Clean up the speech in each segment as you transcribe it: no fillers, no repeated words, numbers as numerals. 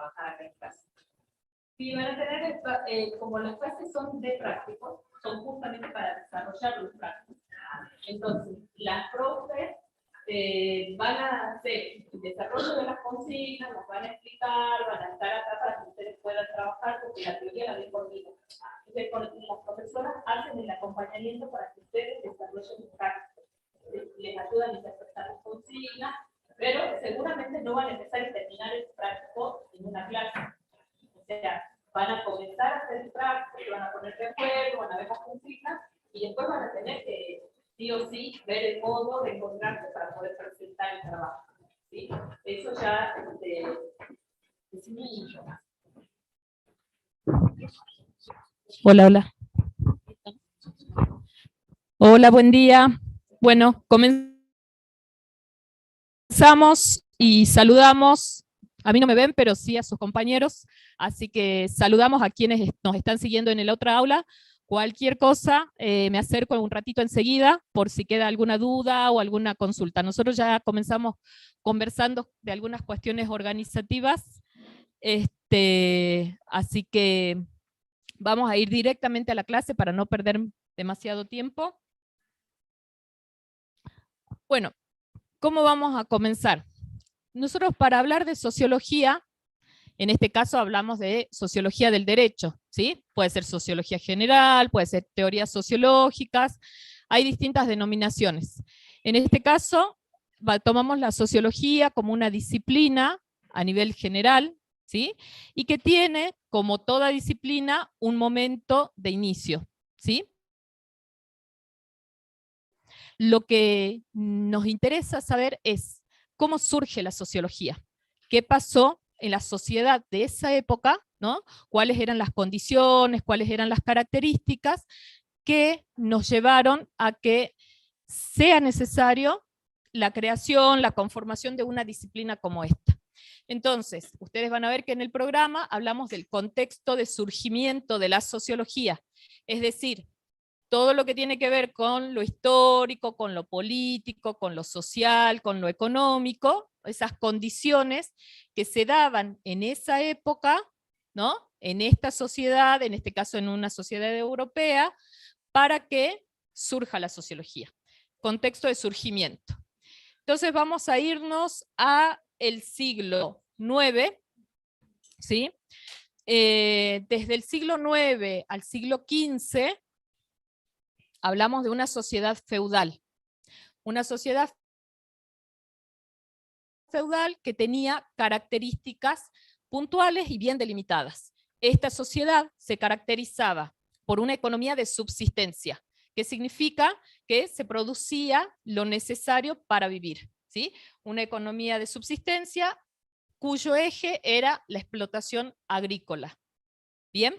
trabajar acá en clase. Y van a tener, como las clases son de prácticos, son justamente para desarrollar los prácticos. Entonces, las profes van a hacer el desarrollo de las consignas, las van a explicar, van a estar acá para que ustedes puedan trabajar, porque la teoría la ven conmigo. Entonces, las profesoras hacen el acompañamiento para que ustedes desarrollen los prácticos. Les ayudan a interpretar las consignas, pero seguramente no van a empezar y terminar el práctico en una clase. O sea, van a comenzar a hacer el práctico, se van a poner de acuerdo, van a ver las consignas, y después van a tener que, sí o sí, ver el modo de encontrarse para poder presentar el trabajo. ¿Sí? Eso ya es mucho más. Hola, hola. Hola, buen día. Bueno, comenzamos y saludamos. A mí no me ven, pero sí a sus compañeros. Así que saludamos a quienes nos están siguiendo en el otro aula. Cualquier cosa, me acerco un ratito enseguida por si queda alguna duda o alguna consulta. Nosotros ya comenzamos conversando de algunas cuestiones organizativas. Así que vamos a ir directamente a la clase para no perder demasiado tiempo. Bueno, ¿cómo vamos a comenzar? Nosotros para hablar de sociología, en este caso hablamos de sociología del derecho, ¿sí? Puede ser sociología general, puede ser teorías sociológicas, hay distintas denominaciones. En este caso, tomamos la sociología como una disciplina a nivel general, ¿sí? Y que tiene, como toda disciplina, un momento de inicio, ¿sí? Lo que nos interesa saber es cómo surge la sociología, qué pasó en la sociedad de esa época, ¿no? Cuáles eran las condiciones, cuáles eran las características que nos llevaron a que sea necesario la creación, la conformación de una disciplina como esta. Entonces, ustedes van a ver que en el programa hablamos del contexto de surgimiento de la sociología, es decir, todo lo que tiene que ver con lo histórico, con lo político, con lo social, con lo económico, esas condiciones que se daban en esa época, ¿no? En esta sociedad, en este caso en una sociedad europea, para que surja la sociología. Contexto de surgimiento. Entonces vamos a irnos a el siglo IX, ¿sí? Desde el siglo IX al siglo XV, hablamos de una sociedad feudal. Una sociedad feudal que tenía características puntuales y bien delimitadas. Esta sociedad se caracterizaba por una economía de subsistencia, que significa que se producía lo necesario para vivir, ¿sí? Una economía de subsistencia cuyo eje era la explotación agrícola. ¿Bien?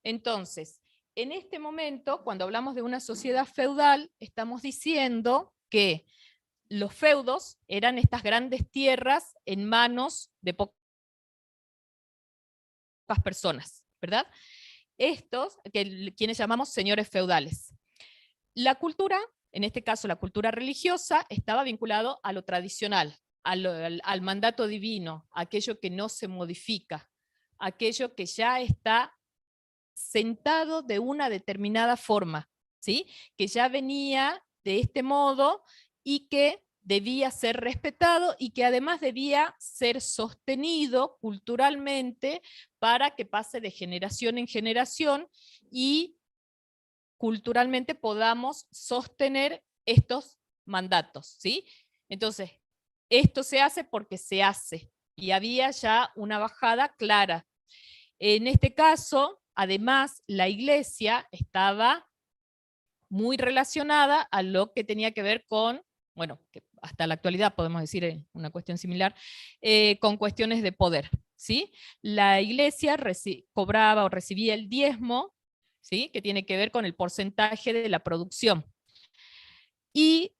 Entonces, en este momento, cuando hablamos de una sociedad feudal, estamos diciendo que los feudos eran estas grandes tierras en manos de pocas personas, ¿verdad? Estos, quienes llamamos señores feudales. La cultura, en este caso la cultura religiosa, estaba vinculado a lo tradicional, al mandato divino, aquello que no se modifica, aquello que ya está sentado de una determinada forma, ¿sí? Que ya venía de este modo y que debía ser respetado y que además debía ser sostenido culturalmente para que pase de generación en generación y culturalmente podamos sostener estos mandatos, ¿sí? Entonces, esto se hace porque se hace y había ya una bajada clara. En este caso, además, la iglesia estaba muy relacionada a lo que tenía que ver con, bueno, que hasta la actualidad podemos decir una cuestión similar, con cuestiones de poder, ¿sí? La iglesia cobraba o recibía el diezmo, ¿sí? Que tiene que ver con el porcentaje de la producción. Y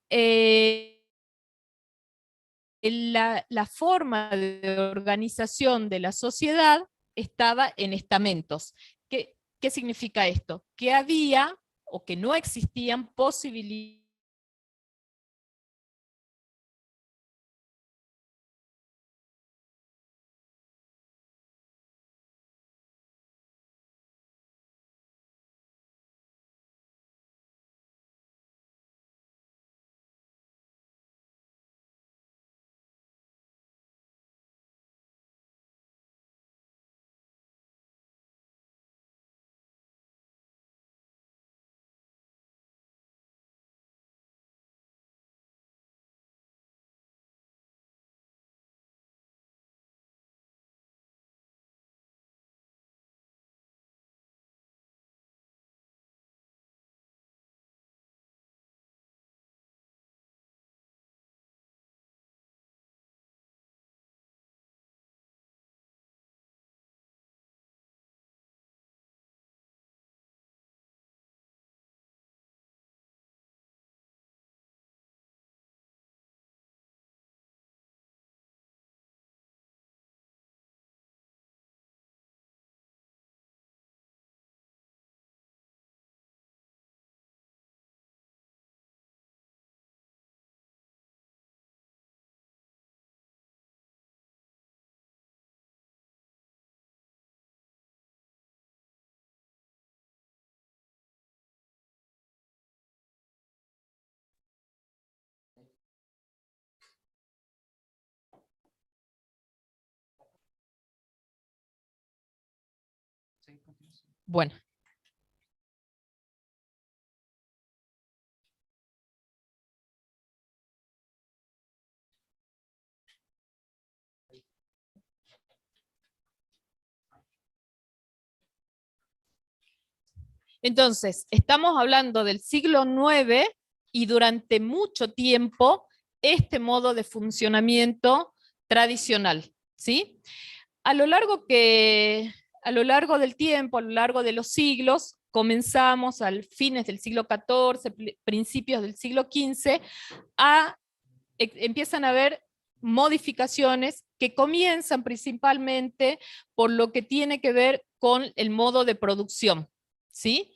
la forma de organización de la sociedad estaba en estamentos. ¿Qué significa esto? Que había o que no existían posibilidades Bueno. Entonces, estamos hablando del siglo IX y durante mucho tiempo este modo de funcionamiento tradicional, ¿sí? A lo largo del tiempo, a lo largo de los siglos, comenzamos al fines del siglo XIV, principios del siglo XV, empiezan a haber modificaciones que comienzan principalmente por lo que tiene que ver con el modo de producción, ¿sí?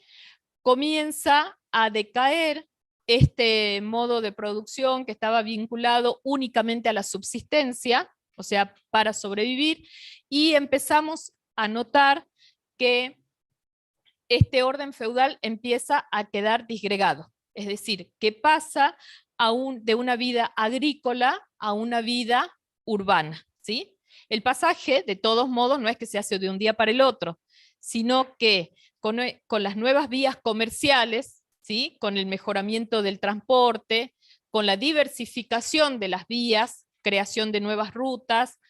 Comienza a decaer este modo de producción que estaba vinculado únicamente a la subsistencia, o sea, para sobrevivir, y empezamos a notar que este orden feudal empieza a quedar disgregado, es decir, que pasa de una vida agrícola a una vida urbana, ¿sí? El pasaje, de todos modos, no es que se hace de un día para el otro, sino que con las nuevas vías comerciales, ¿sí? Con el mejoramiento del transporte, con la diversificación de las vías, creación de nuevas rutas,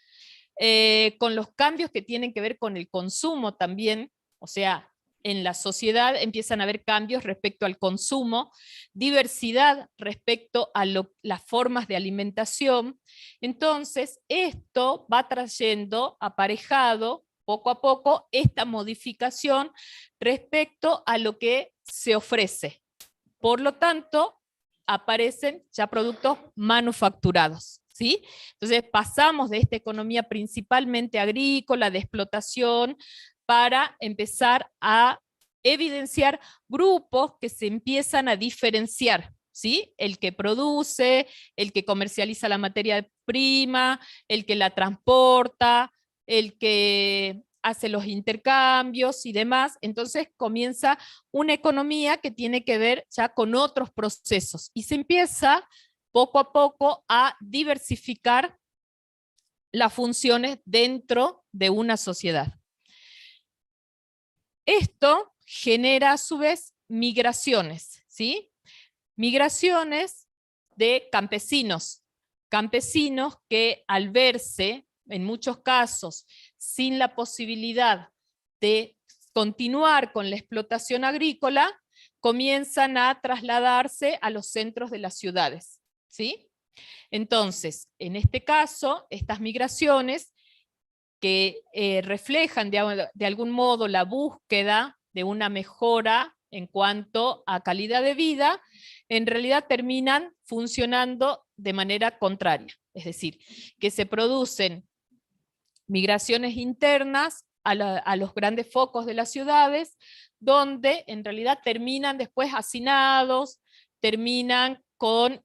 con los cambios que tienen que ver con el consumo también, o sea, en la sociedad empiezan a haber cambios respecto al consumo, diversidad respecto a las formas de alimentación. Entonces, esto va trayendo aparejado poco a poco esta modificación respecto a lo que se ofrece. Por lo tanto, aparecen ya productos manufacturados, ¿sí? Entonces pasamos de esta economía principalmente agrícola, de explotación, para empezar a evidenciar grupos que se empiezan a diferenciar, ¿sí? El que produce, el que comercializa la materia prima, el que la transporta, el que hace los intercambios y demás. Entonces comienza una economía que tiene que ver ya con otros procesos y se empieza poco a poco a diversificar las funciones dentro de una sociedad. Esto genera a su vez migraciones, ¿sí? Migraciones de campesinos, campesinos que al verse, en muchos casos, sin la posibilidad de continuar con la explotación agrícola, comienzan a trasladarse a los centros de las ciudades, ¿sí? Entonces, en este caso, estas migraciones que reflejan de algún modo la búsqueda de una mejora en cuanto a calidad de vida, en realidad terminan funcionando de manera contraria. Es decir, que se producen migraciones internas a los grandes focos de las ciudades, donde en realidad terminan después hacinados, terminan con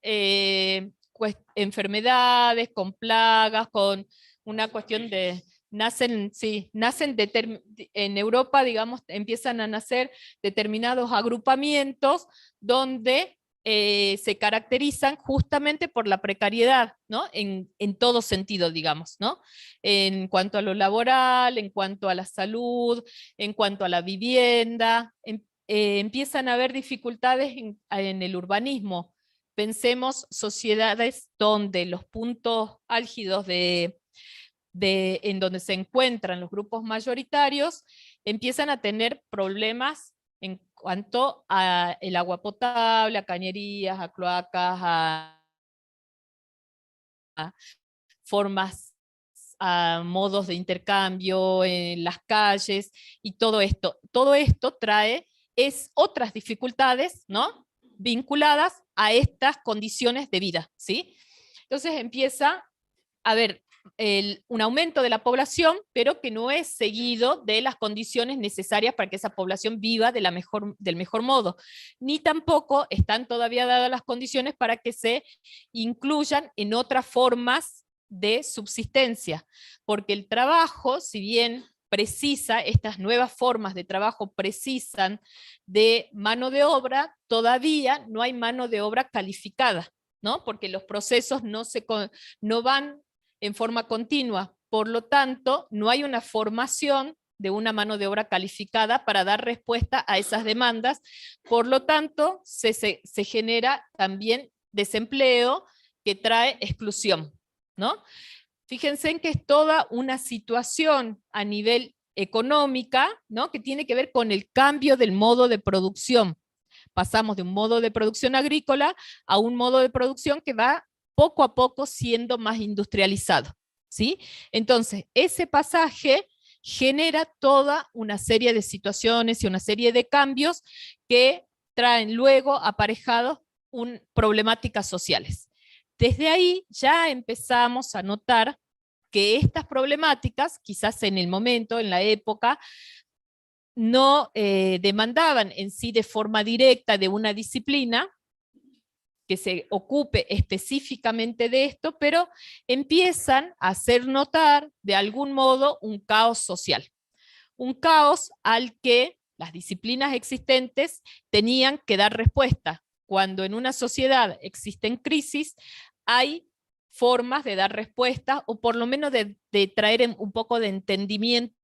enfermedades, con plagas, con una cuestión de, nacen en Europa, digamos, empiezan a nacer determinados agrupamientos donde se caracterizan justamente por la precariedad, ¿no? En todo sentido, digamos, ¿no? En cuanto a lo laboral, en cuanto a la salud, en cuanto a la vivienda, empiezan a haber dificultades en el urbanismo. Pensemos sociedades donde los puntos álgidos en donde se encuentran los grupos mayoritarios empiezan a tener problemas en cuanto a el agua potable, a cañerías, a cloacas, a formas, a modos de intercambio en las calles y todo esto. Todo esto trae otras dificultades, ¿no? Vinculadas a estas condiciones de vida, ¿sí? Entonces empieza a haber un aumento de la población, pero que no es seguido de las condiciones necesarias para que esa población viva del mejor modo, ni tampoco están todavía dadas las condiciones para que se incluyan en otras formas de subsistencia, porque el trabajo, si bien precisa, estas nuevas formas de trabajo precisan de mano de obra, todavía no hay mano de obra calificada, ¿no? Porque los procesos no van en forma continua. Por lo tanto, no hay una formación de una mano de obra calificada para dar respuesta a esas demandas. Por lo tanto, se genera también desempleo que trae exclusión, ¿no? Fíjense en que es toda una situación a nivel económica, ¿no? Que tiene que ver con el cambio del modo de producción. Pasamos de un modo de producción agrícola a un modo de producción que va poco a poco siendo más industrializado, ¿sí? Entonces, ese pasaje genera toda una serie de situaciones y una serie de cambios que traen luego aparejados problemáticas sociales. Desde ahí ya empezamos a notar que estas problemáticas, quizás en el momento, en la época, no demandaban en sí de forma directa de una disciplina que se ocupe específicamente de esto, pero empiezan a hacer notar de algún modo un caos social. Un caos al que las disciplinas existentes tenían que dar respuesta. Cuando en una sociedad existen crisis, hay formas de dar respuesta o por lo menos de traer un poco de entendimiento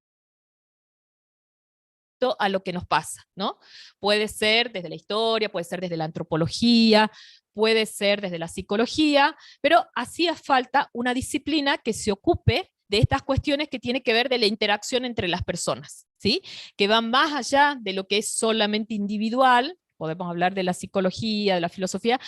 a lo que nos pasa, ¿no? Puede ser desde la historia, puede ser desde la antropología, puede ser desde la psicología, pero hacía falta una disciplina que se ocupe de estas cuestiones que tienen que ver de la interacción entre las personas, ¿sí? Que van más allá de lo que es solamente individual, podemos hablar de la psicología, de la filosofía,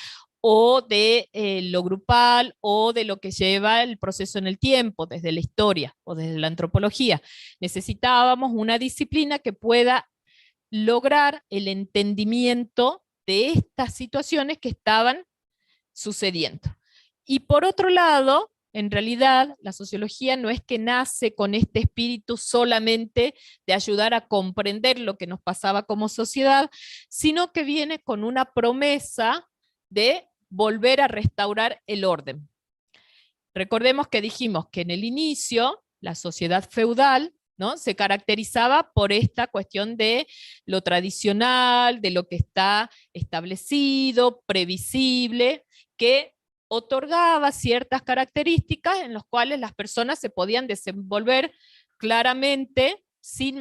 o de lo grupal, o de lo que lleva el proceso en el tiempo, desde la historia o desde la antropología. Necesitábamos una disciplina que pueda lograr el entendimiento de estas situaciones que estaban sucediendo. Y por otro lado, en realidad, la sociología no es que nace con este espíritu solamente de ayudar a comprender lo que nos pasaba como sociedad, sino que viene con una promesa de volver a restaurar el orden. Recordemos que dijimos que en el inicio, la sociedad feudal, ¿no?, se caracterizaba por esta cuestión de lo tradicional, de lo que está establecido, previsible, que otorgaba ciertas características en las cuales las personas se podían desenvolver claramente sin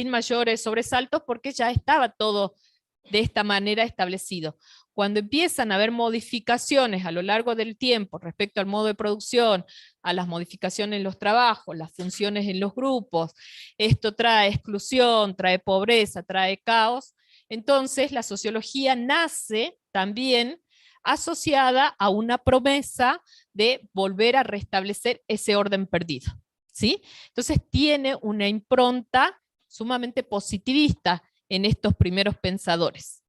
mayores sobresaltos porque ya estaba todo de esta manera establecido. Cuando empiezan a haber modificaciones a lo largo del tiempo respecto al modo de producción, a las modificaciones en los trabajos, las funciones en los grupos, esto trae exclusión, trae pobreza, trae caos, entonces la sociología nace también asociada a una promesa de volver a restablecer ese orden perdido, ¿sí? Entonces tiene una impronta sumamente positivista en estos primeros pensadores.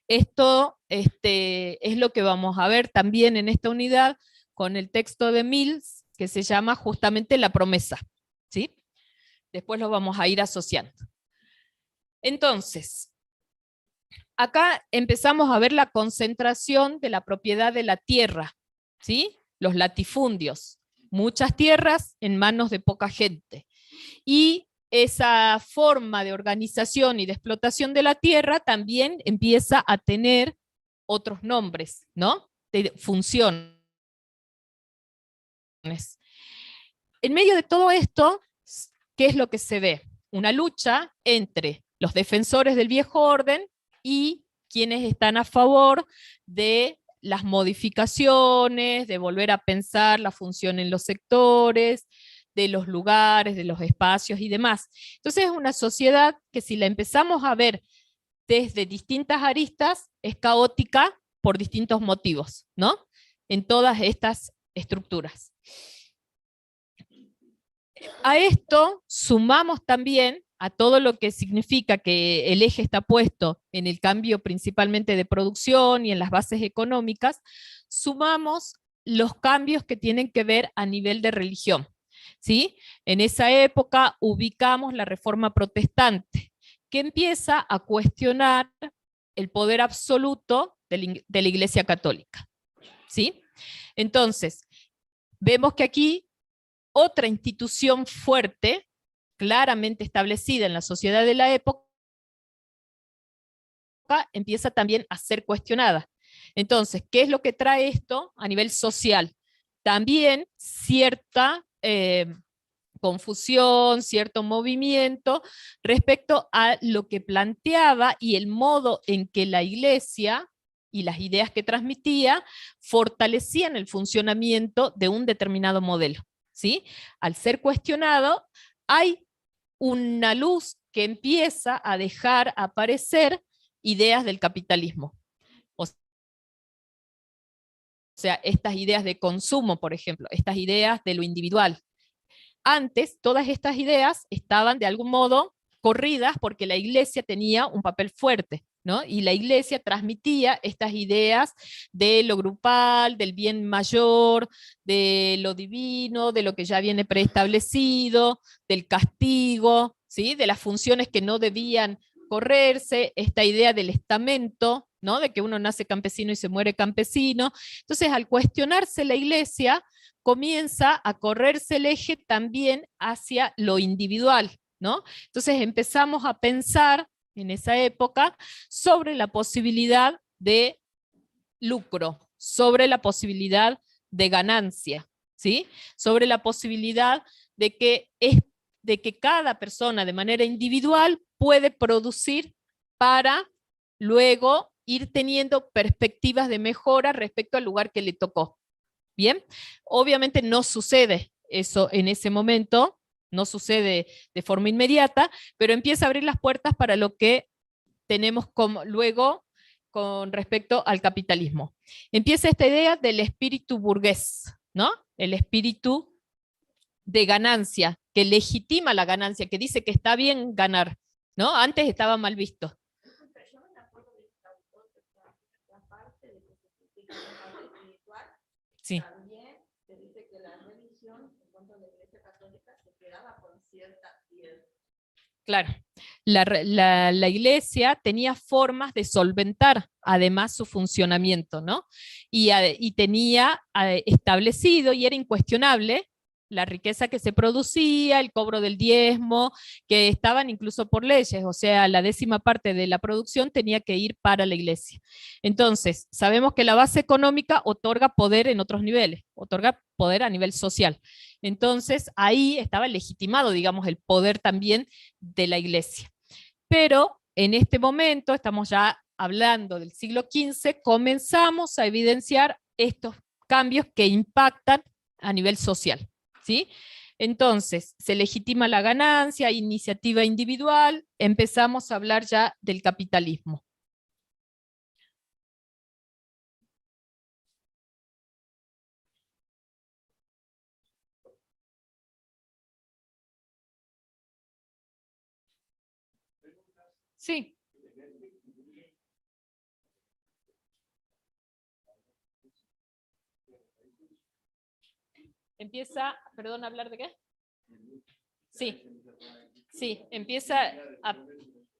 Esto es lo que vamos a ver también en esta unidad con el texto de Mills, que se llama justamente La promesa, ¿sí? Después lo vamos a ir asociando. Entonces, acá empezamos a ver la concentración de la propiedad de la tierra, ¿sí? Los latifundios, muchas tierras en manos de poca gente. Y esa forma de organización y de explotación de la tierra también empieza a tener otros nombres, ¿no? De funciones. En medio de todo esto, ¿qué es lo que se ve? Una lucha entre los defensores del viejo orden y quienes están a favor de las modificaciones, de volver a pensar la función en los sectores, de los lugares, de los espacios y demás. Entonces es una sociedad que si la empezamos a ver desde distintas aristas, es caótica por distintos motivos, ¿no? En todas estas estructuras. A esto sumamos también a todo lo que significa que el eje está puesto en el cambio principalmente de producción y en las bases económicas, sumamos los cambios que tienen que ver a nivel de religión, ¿sí? En esa época ubicamos la Reforma Protestante, que empieza a cuestionar el poder absoluto de la Iglesia Católica, ¿sí? Entonces, vemos que aquí otra institución fuerte, claramente establecida en la sociedad de la época, empieza también a ser cuestionada. Entonces, ¿qué es lo que trae esto a nivel social? También cierta confusión, cierto movimiento respecto a lo que planteaba y el modo en que la Iglesia y las ideas que transmitía fortalecían el funcionamiento de un determinado modelo, ¿sí? Al ser cuestionado, hay una luz que empieza a dejar aparecer ideas del capitalismo. O sea, estas ideas de consumo, por ejemplo, estas ideas de lo individual. Antes, todas estas ideas estaban de algún modo corridas porque la Iglesia tenía un papel fuerte, ¿no? Y la Iglesia transmitía estas ideas de lo grupal, del bien mayor, de lo divino, de lo que ya viene preestablecido, del castigo, ¿sí? De las funciones que no debían correrse, esta idea del estamento, ¿no? De que uno nace campesino y se muere campesino. Entonces, al cuestionarse la Iglesia, comienza a correrse el eje también hacia lo individual, ¿no? Entonces empezamos a pensar en esa época sobre la posibilidad de lucro, sobre la posibilidad de ganancia, ¿sí? Sobre la posibilidad de que cada persona de manera individual puede producir para luego ir teniendo perspectivas de mejora respecto al lugar que le tocó. Bien, obviamente no sucede eso en ese momento, no sucede de forma inmediata, pero empieza a abrir las puertas para lo que tenemos como, luego con respecto al capitalismo. Empieza esta idea del espíritu burgués, ¿no? El espíritu de ganancia, que legitima la ganancia, que dice que está bien ganar, ¿no? Antes estaba mal visto. Sí. También se dice que la religión, en cuanto a la Iglesia Católica, se quedaba con cierta piedra. Claro, la Iglesia tenía formas de solventar además su funcionamiento, ¿no? Y tenía establecido y era incuestionable la riqueza que se producía, el cobro del diezmo, que estaban incluso por leyes, o sea, la 10ª parte de la producción tenía que ir para la Iglesia. Entonces, sabemos que la base económica otorga poder en otros niveles, otorga poder a nivel social. Entonces, ahí estaba legitimado, digamos, el poder también de la Iglesia. Pero en este momento, estamos ya hablando del siglo XV, comenzamos a evidenciar estos cambios que impactan a nivel social, ¿sí? Entonces, se legitima la ganancia, iniciativa individual, empezamos a hablar ya del capitalismo. Sí. Empieza, perdón, ¿a hablar de qué? Sí, sí, empieza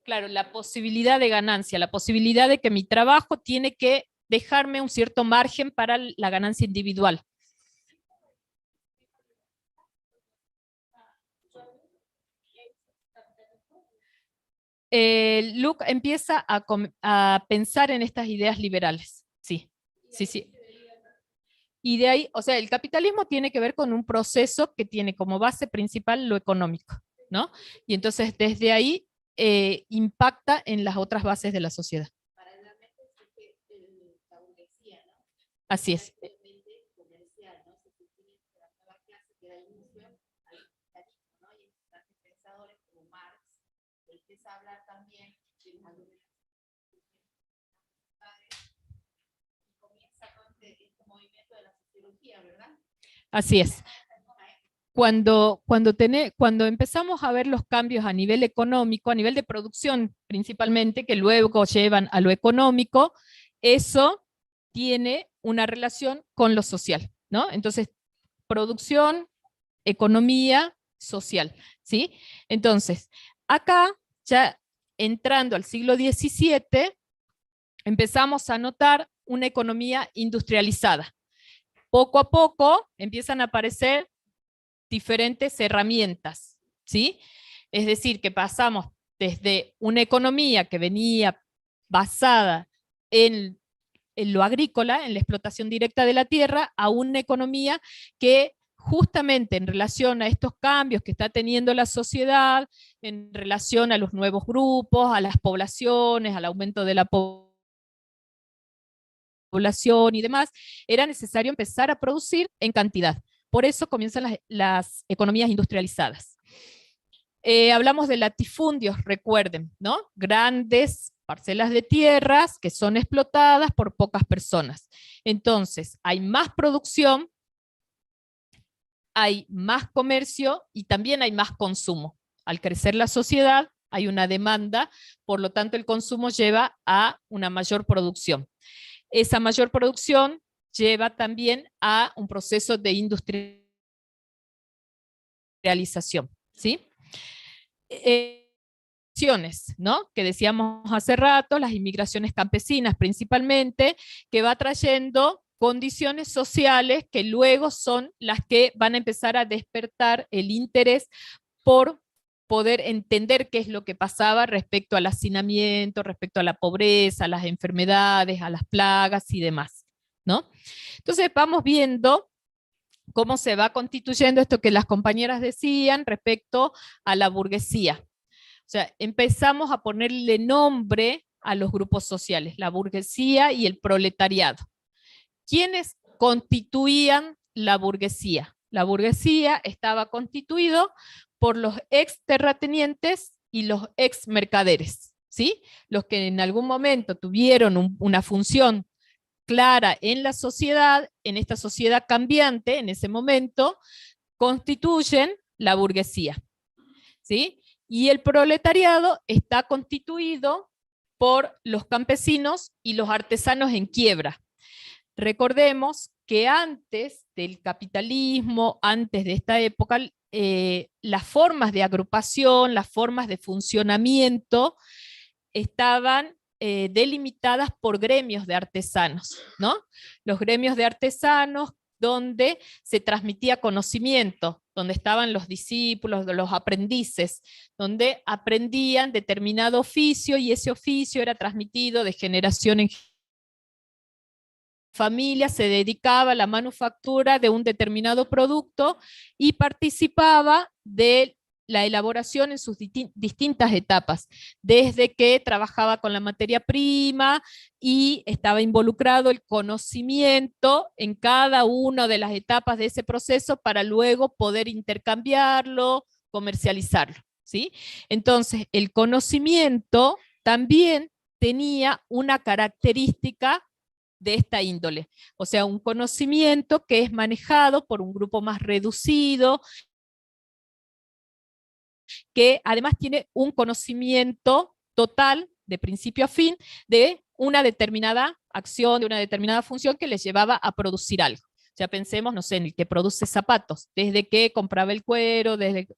claro, la posibilidad de ganancia, la posibilidad de que mi trabajo tiene que dejarme un cierto margen para la ganancia individual. Luke empieza a pensar en estas ideas liberales, sí, sí, sí. Y de ahí, o sea, el capitalismo tiene que ver con un proceso que tiene como base principal lo económico, ¿no? Y entonces desde ahí impacta en las otras bases de la sociedad. Así es. Así es. Cuando empezamos a ver los cambios a nivel económico, a nivel de producción principalmente, que luego llevan a lo económico, eso tiene una relación con lo social, ¿no? Entonces, producción, economía, social, ¿sí? Entonces, acá, ya entrando al siglo XVII, empezamos a notar una economía industrializada. Poco a poco empiezan a aparecer diferentes herramientas, ¿sí? Es decir, que pasamos desde una economía que venía basada en lo agrícola, en la explotación directa de la tierra, a una economía que justamente en relación a estos cambios que está teniendo la sociedad, en relación a los nuevos grupos, a las poblaciones, al aumento de la población y demás, era necesario empezar a producir en cantidad. Por eso comienzan las economías industrializadas. Hablamos de latifundios, recuerden, ¿no? Grandes parcelas de tierras que son explotadas por pocas personas. Entonces, hay más producción, hay más comercio y también hay más consumo. Al crecer la sociedad, hay una demanda, por lo tanto el consumo lleva a una mayor producción. Esa mayor producción lleva también a un proceso de industrialización, ¿sí? ¿No? Que decíamos hace rato, las inmigraciones campesinas principalmente, que va trayendo condiciones sociales que luego son las que van a empezar a despertar el interés por poder entender qué es lo que pasaba respecto al hacinamiento, respecto a la pobreza, a las enfermedades, a las plagas y demás, ¿no? Entonces vamos viendo cómo se va constituyendo esto que las compañeras decían respecto a la burguesía. O sea, empezamos a ponerle nombre a los grupos sociales, la burguesía y el proletariado. ¿Quiénes constituían la burguesía? La burguesía estaba constituido por los ex terratenientes y los ex mercaderes, ¿sí? Los que en algún momento tuvieron una función clara en la sociedad, en esta sociedad cambiante, en ese momento, constituyen la burguesía, ¿sí? Y el proletariado está constituido por los campesinos y los artesanos en quiebra. Recordemos que antes del capitalismo, antes de esta época, las formas de agrupación, las formas de funcionamiento estaban delimitadas por gremios de artesanos, ¿no? Los gremios de artesanos donde se transmitía conocimiento, donde estaban los discípulos, los aprendices, donde aprendían determinado oficio y ese oficio era transmitido de generación en familia, se dedicaba a la manufactura de un determinado producto y participaba de la elaboración en sus distintas etapas, desde que trabajaba con la materia prima y estaba involucrado el conocimiento en cada una de las etapas de ese proceso para luego poder intercambiarlo, comercializarlo, ¿sí? Entonces, el conocimiento también tenía una característica de esta índole, o sea, un conocimiento que es manejado por un grupo más reducido, que además tiene un conocimiento total, de principio a fin, de una determinada acción, de una determinada función que les llevaba a producir algo. Ya pensemos, no sé, en el que produce zapatos, desde que compraba el cuero, desde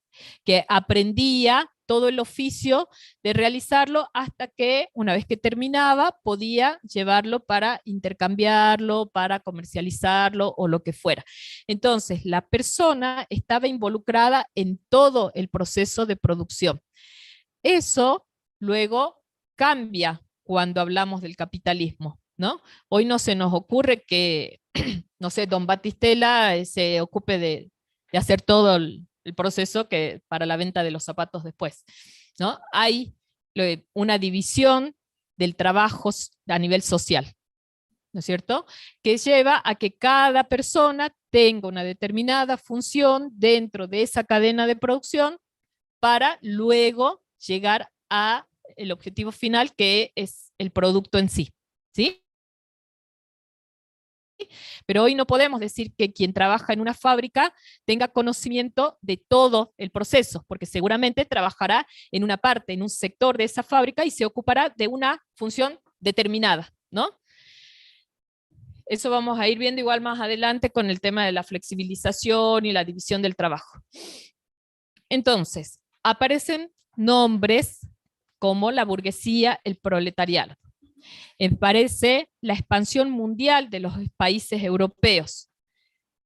que aprendía todo el oficio de realizarlo hasta que una vez que terminaba podía llevarlo para intercambiarlo, para comercializarlo o lo que fuera. Entonces la persona estaba involucrada en todo el proceso de producción. Eso luego cambia cuando hablamos del capitalismo, ¿no? Hoy no se nos ocurre que, no sé, don Batistela se ocupe de hacer todo el proceso que, para la venta de los zapatos después, ¿no? Hay una división del trabajo a nivel social, ¿no es cierto? Que lleva a que cada persona tenga una determinada función dentro de esa cadena de producción para luego llegar a el objetivo final, que es el producto en sí, ¿sí? Pero hoy no podemos decir que quien trabaja en una fábrica tenga conocimiento de todo el proceso, porque seguramente trabajará en una parte, en un sector de esa fábrica y se ocupará de una función determinada, ¿no? Eso vamos a ir viendo igual más adelante con el tema de la flexibilización y la división del trabajo. Entonces, aparecen nombres como la burguesía, el proletariado. Aparece la expansión mundial de los países europeos,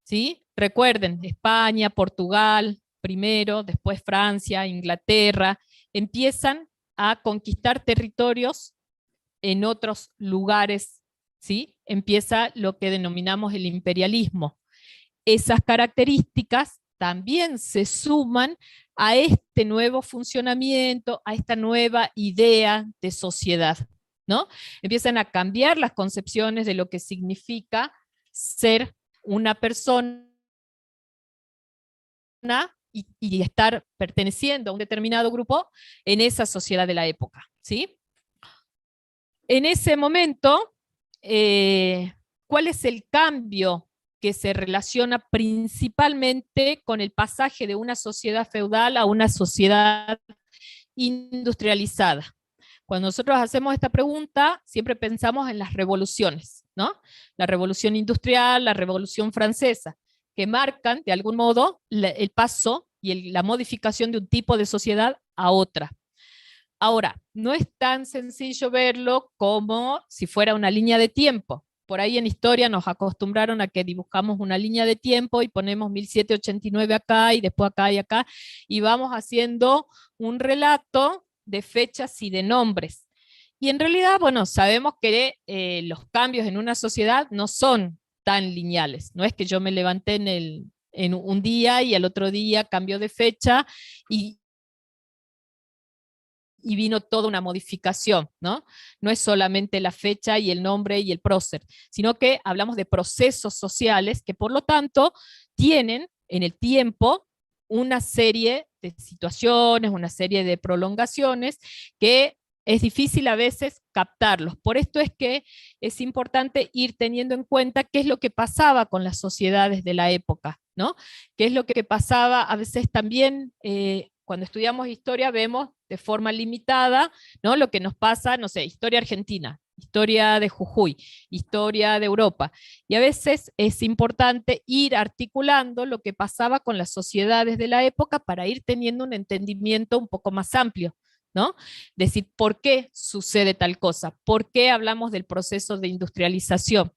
¿sí? Recuerden, España, Portugal, primero, después Francia, Inglaterra, empiezan a conquistar territorios en otros lugares, ¿sí? Empieza lo que denominamos el imperialismo. esas características también se suman a este nuevo funcionamiento, a esta nueva idea de sociedad, ¿no? Empiezan a cambiar las concepciones de lo que significa ser una persona y estar perteneciendo a un determinado grupo en esa sociedad de la época, ¿sí? En ese momento, ¿cuál es el cambio que se relaciona principalmente con el pasaje de una sociedad feudal a una sociedad industrializada? Cuando nosotros hacemos esta pregunta, siempre pensamos en las revoluciones, ¿no? La revolución industrial, la revolución francesa, que marcan de algún modo el paso y la modificación de un tipo de sociedad a otra. Ahora, no es tan sencillo verlo como si fuera una línea de tiempo. Por ahí en historia nos acostumbraron a que dibujamos una línea de tiempo y ponemos 1789 acá y después acá y acá, y vamos haciendo un relato de fechas y de nombres. Y en realidad, bueno, sabemos que los cambios en una sociedad no son tan lineales. No es que yo me levanté en un día y al otro día cambió de fecha y vino toda una modificación, ¿no? No es solamente la fecha y el nombre y el prócer, sino que hablamos de procesos sociales que por lo tanto tienen en el tiempo una serie de situaciones, una serie de prolongaciones que es difícil a veces captarlos. Por esto es que es importante ir teniendo en cuenta qué es lo que pasaba con las sociedades de la época, ¿no? Qué es lo que pasaba a veces también, cuando estudiamos historia vemos de forma limitada, ¿no? Lo que nos pasa, no sé, historia argentina, historia de Jujuy, historia de Europa. Y a veces es importante ir articulando lo que pasaba con las sociedades de la época para ir teniendo un entendimiento un poco más amplio, ¿no? Decir, ¿por qué sucede tal cosa? ¿Por qué hablamos del proceso de industrialización?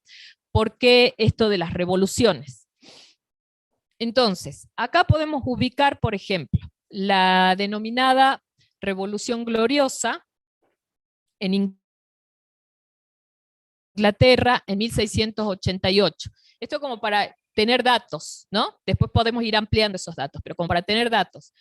¿Por qué esto de las revoluciones? Entonces, acá podemos ubicar, por ejemplo, la denominada Revolución Gloriosa en Inglaterra en 1688. Esto como para tener datos, ¿no? Después podemos ir ampliando esos datos, pero como para tener datos.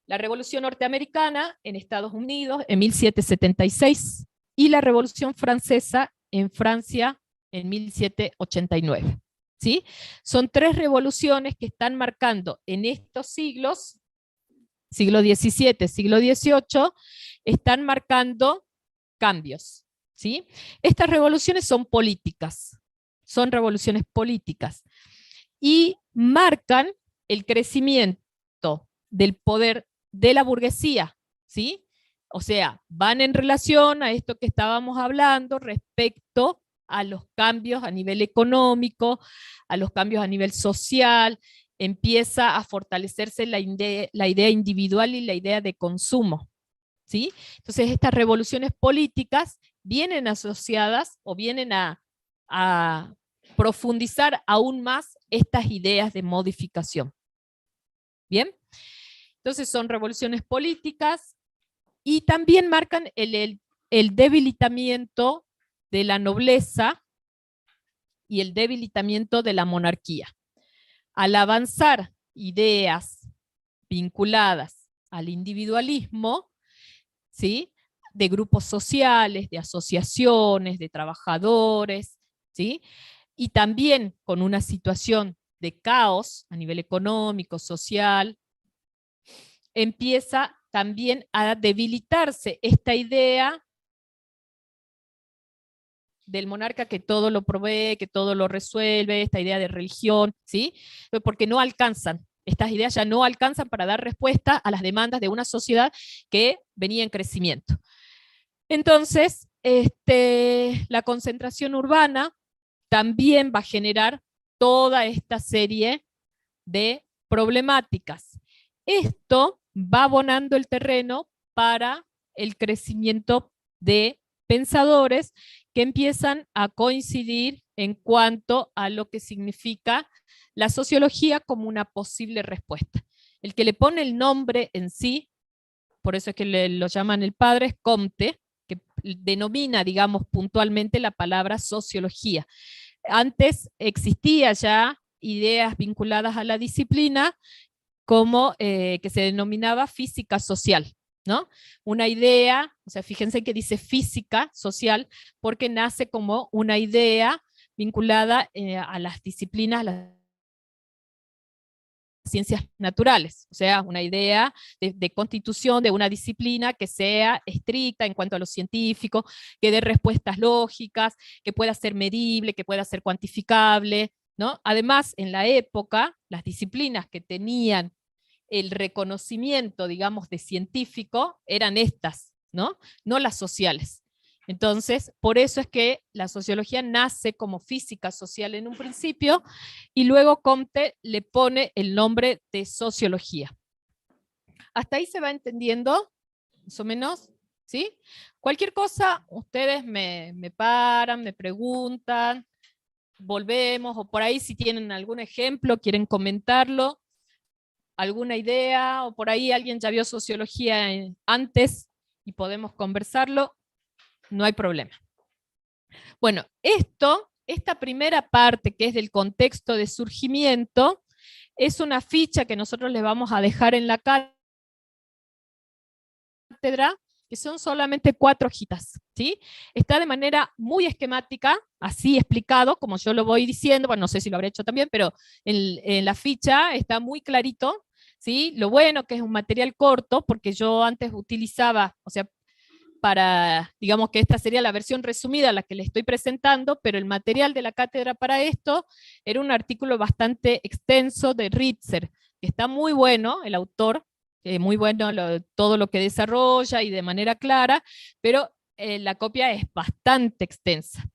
La Revolución Norteamericana en Estados Unidos en 1776 y la Revolución Francesa en Francia en 1789. ¿Sí? Son tres revoluciones que están marcando en estos siglos, siglo XVII, siglo XVIII, están marcando cambios. ¿Sí? Estas revoluciones son políticas, son revoluciones políticas y marcan el crecimiento del poder de la burguesía, ¿sí? O sea, van en relación a esto que estábamos hablando respecto a los cambios a nivel económico, a los cambios a nivel social, empieza a fortalecerse la idea individual y la idea de consumo, ¿sí? Entonces estas revoluciones políticas vienen asociadas o vienen a profundizar aún más estas ideas de modificación. ¿Bien? Entonces son revoluciones políticas y también marcan el debilitamiento de la nobleza y el debilitamiento de la monarquía. Al avanzar ideas vinculadas al individualismo, ¿sí? De grupos sociales, de asociaciones, de trabajadores, ¿sí? Y también con una situación de caos a nivel económico, social, empieza también a debilitarse esta idea del monarca que todo lo provee, que todo lo resuelve, esta idea de religión, ¿sí? Porque no alcanzan, estas ideas ya no alcanzan para dar respuesta a las demandas de una sociedad que venía en crecimiento. Entonces, la concentración urbana también va a generar toda esta serie de problemáticas. Esto va abonando el terreno para el crecimiento de pensadores que empiezan a coincidir en cuanto a lo que significa la sociología como una posible respuesta. El que le pone el nombre en sí, por eso es que lo llaman el padre, es Comte, que denomina, digamos, puntualmente la palabra sociología. Antes existía ya ideas vinculadas a la disciplina como que se denominaba física social, ¿no? Una idea, o sea, fíjense que dice física social porque nace como una idea vinculada a las disciplinas, a las ciencias naturales, o sea, una idea de constitución de una disciplina que sea estricta en cuanto a lo científico, que dé respuestas lógicas, que pueda ser medible, que pueda ser cuantificable, ¿no? Además, en la época, las disciplinas que tenían el reconocimiento, digamos, de científico eran estas, ¿no? No las sociales. Entonces, por eso es que la sociología nace como física social en un principio y luego Comte le pone el nombre de sociología. ¿Hasta ahí se va entendiendo? Más o menos, ¿sí? Cualquier cosa, ustedes me paran, me preguntan, volvemos, o por ahí si tienen algún ejemplo, quieren comentarlo, alguna idea, o por ahí alguien ya vio sociología antes y podemos conversarlo, no hay problema. Bueno, esta primera parte que es del contexto de surgimiento, es una ficha que nosotros les vamos a dejar en la cátedra, que son solamente 4 hojitas, ¿sí? Está de manera muy esquemática, así explicado, como yo lo voy diciendo, bueno, no sé si lo habré hecho también, pero en la ficha está muy clarito, ¿sí? Lo bueno que es un material corto, porque yo antes utilizaba, o sea, para, digamos que esta sería la versión resumida a la que le estoy presentando, pero el material de la cátedra para esto era un artículo bastante extenso de Ritzer, que está muy bueno, el autor, muy bueno todo lo que desarrolla y de manera clara, pero la copia es bastante extensa.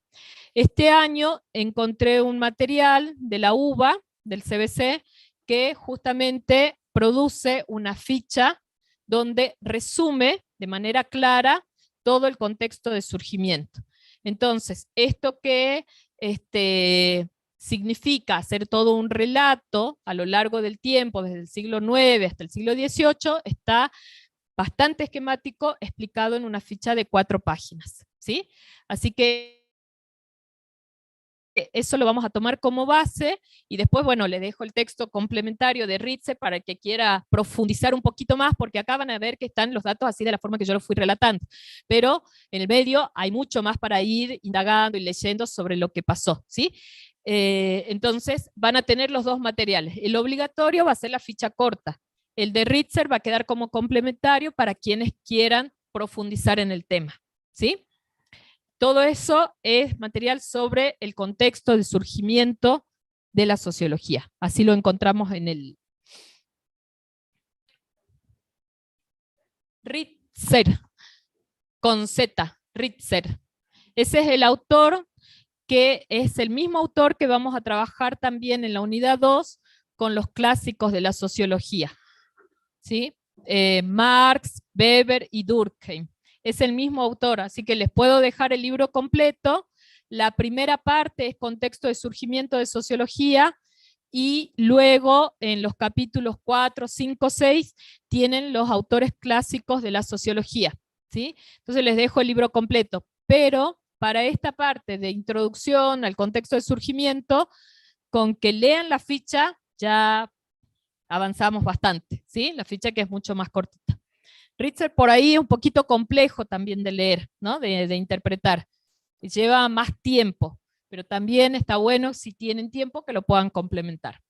Este año encontré un material de la UBA, del CBC, que justamente produce una ficha donde resume de manera clara todo el contexto de surgimiento. Entonces, esto que significa hacer todo un relato a lo largo del tiempo, desde el siglo IX hasta el siglo XVIII, está bastante esquemático, explicado en una ficha de 4 páginas, ¿sí? Así que eso lo vamos a tomar como base y después, bueno, le dejo el texto complementario de Ritze para el que quiera profundizar un poquito más, porque acá van a ver que están los datos así de la forma que yo lo fui relatando, pero en el medio hay mucho más para ir indagando y leyendo sobre lo que pasó, ¿sí? Entonces van a tener los 2 materiales. El obligatorio va a ser la ficha corta, el de Ritzer va a quedar como complementario para quienes quieran profundizar en el tema, ¿sí? Todo eso es material sobre el contexto de surgimiento de la sociología. Así lo encontramos en el Ritzer, con Z, Ritzer. Ese es el autor, que es el mismo autor que vamos a trabajar también en la unidad 2 con los clásicos de la sociología, ¿sí? Marx, Weber y Durkheim. Es el mismo autor, así que les puedo dejar el libro completo. La primera parte es contexto de surgimiento de sociología y luego en los capítulos 4, 5, 6 tienen los autores clásicos de la sociología, ¿sí? Entonces les dejo el libro completo, pero para esta parte de introducción al contexto de surgimiento, con que lean la ficha ya avanzamos bastante, ¿sí? La ficha que es mucho más cortita. Ritzer por ahí es un poquito complejo también de leer, ¿no? De interpretar. Lleva más tiempo, pero también está bueno si tienen tiempo que lo puedan complementar.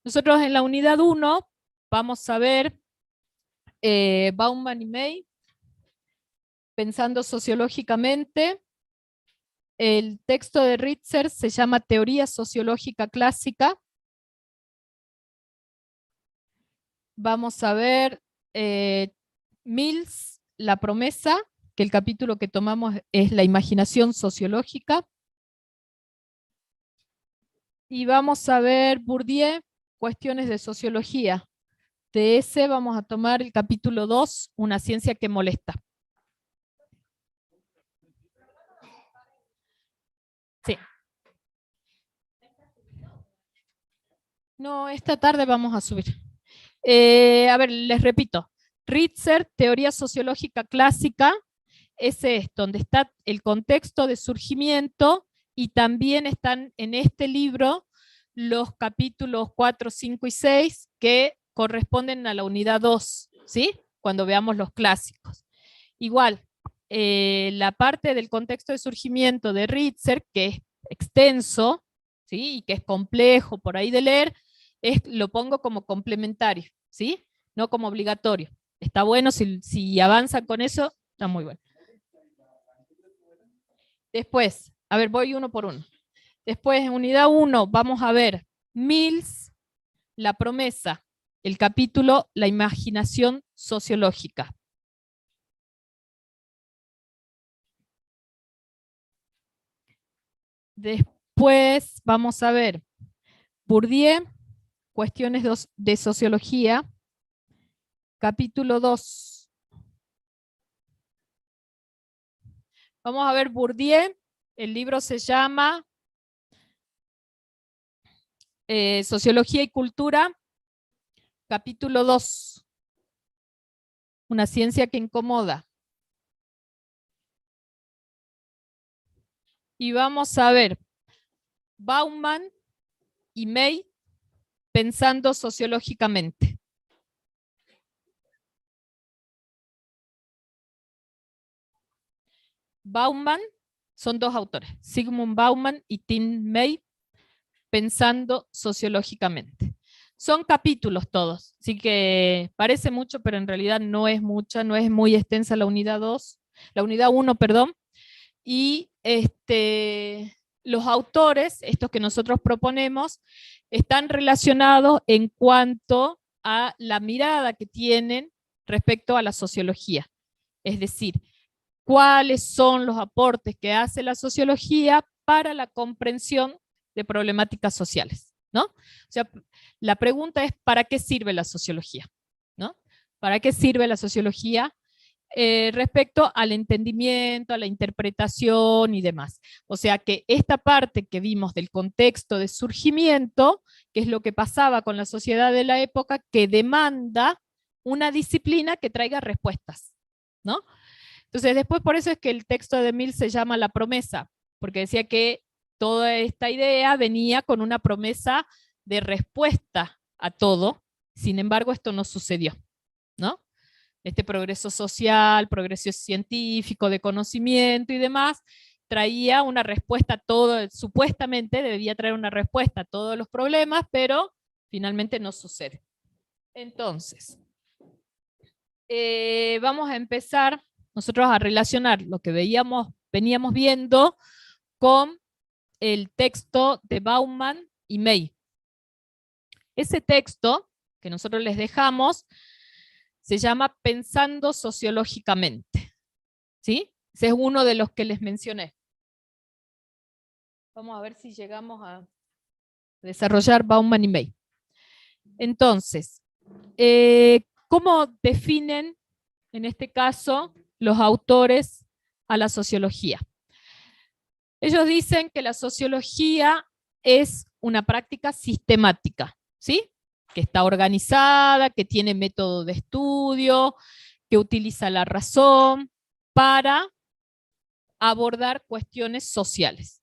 Nosotros en la unidad 1 vamos a ver Bauman y May, pensando sociológicamente. El texto de Ritzer se llama Teoría Sociológica Clásica. Vamos a ver Mills, La promesa, que el capítulo que tomamos es la imaginación sociológica. Y vamos a ver Bourdieu, cuestiones de sociología. De ese vamos a tomar el capítulo 2, una ciencia que molesta. Sí. No, esta tarde vamos a subir. A ver, les repito. Ritzer, Teoría Sociológica Clásica, ese es donde está el contexto de surgimiento y también están en este libro los capítulos 4, 5 y 6 que corresponden a la unidad 2, ¿sí? Cuando veamos los clásicos. Igual, la parte del contexto de surgimiento de Ritzer, que es extenso, ¿sí? Y que es complejo por ahí de leer, lo pongo como complementario, ¿sí? No como obligatorio. Está bueno, si avanzan con eso, está muy bueno. Después, a ver, voy uno por uno. Después, en unidad 1, vamos a ver Mills, la promesa, el capítulo La imaginación sociológica. Después vamos a ver Bourdieu, cuestiones de sociología, capítulo 2. Vamos a ver Bourdieu, el libro se llama Sociología y Cultura, capítulo 2. Una ciencia que incomoda. Y vamos a ver Bauman y May, pensando sociológicamente. Bauman, son dos autores, Zygmunt Bauman y Tim May, pensando sociológicamente. Son capítulos todos, así que parece mucho, pero en realidad no es mucha, no es muy extensa la unidad 2, la unidad 1, perdón, y los autores, estos que nosotros proponemos, están relacionados en cuanto a la mirada que tienen respecto a la sociología. Es decir, cuáles son los aportes que hace la sociología para la comprensión de problemáticas sociales, ¿no? O sea, la pregunta es, ¿para qué sirve la sociología? ¿No? ¿Para qué sirve la sociología respecto al entendimiento, a la interpretación y demás? O sea que esta parte que vimos del contexto de surgimiento, que es lo que pasaba con la sociedad de la época, que demanda una disciplina que traiga respuestas, ¿no? Entonces después por eso es que el texto de Mill se llama La promesa, porque decía que toda esta idea venía con una promesa de respuesta a todo, sin embargo esto no sucedió, ¿no? Este progreso social, progreso científico, de conocimiento y demás, traía una respuesta a todo, supuestamente debía traer una respuesta a todos los problemas, pero finalmente no sucede. Entonces, vamos a empezar nosotros a relacionar lo que veníamos viendo con el texto de Bauman y May. Ese texto que nosotros les dejamos se llama Pensando sociológicamente, ¿sí? Ese es uno de los que les mencioné. Vamos a ver si llegamos a desarrollar Bauman y May. Entonces, ¿cómo definen, en este caso, los autores a la sociología? Ellos dicen que la sociología es una práctica sistemática, ¿sí? Que está organizada, que tiene método de estudio, que utiliza la razón para abordar cuestiones sociales.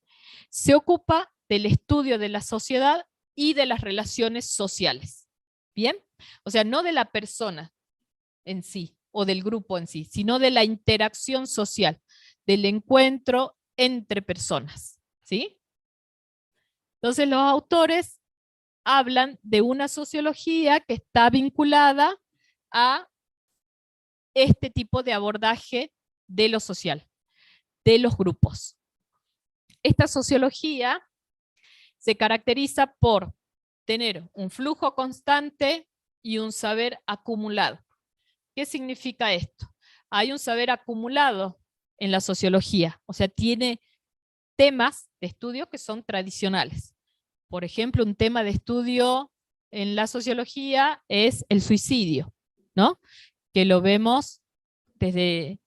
Se ocupa del estudio de la sociedad y de las relaciones sociales. ¿Bien? O sea, no de la persona en sí o del grupo en sí, sino de la interacción social, del encuentro entre personas. ¿Sí? Entonces los autores hablan de una sociología que está vinculada a este tipo de abordaje de lo social, de los grupos. Esta sociología se caracteriza por tener un flujo constante y un saber acumulado. ¿Qué significa esto? Hay un saber acumulado en la sociología, o sea, tiene temas de estudio que son tradicionales. Por ejemplo, un tema de estudio en la sociología es el suicidio, ¿no? Que lo vemos desde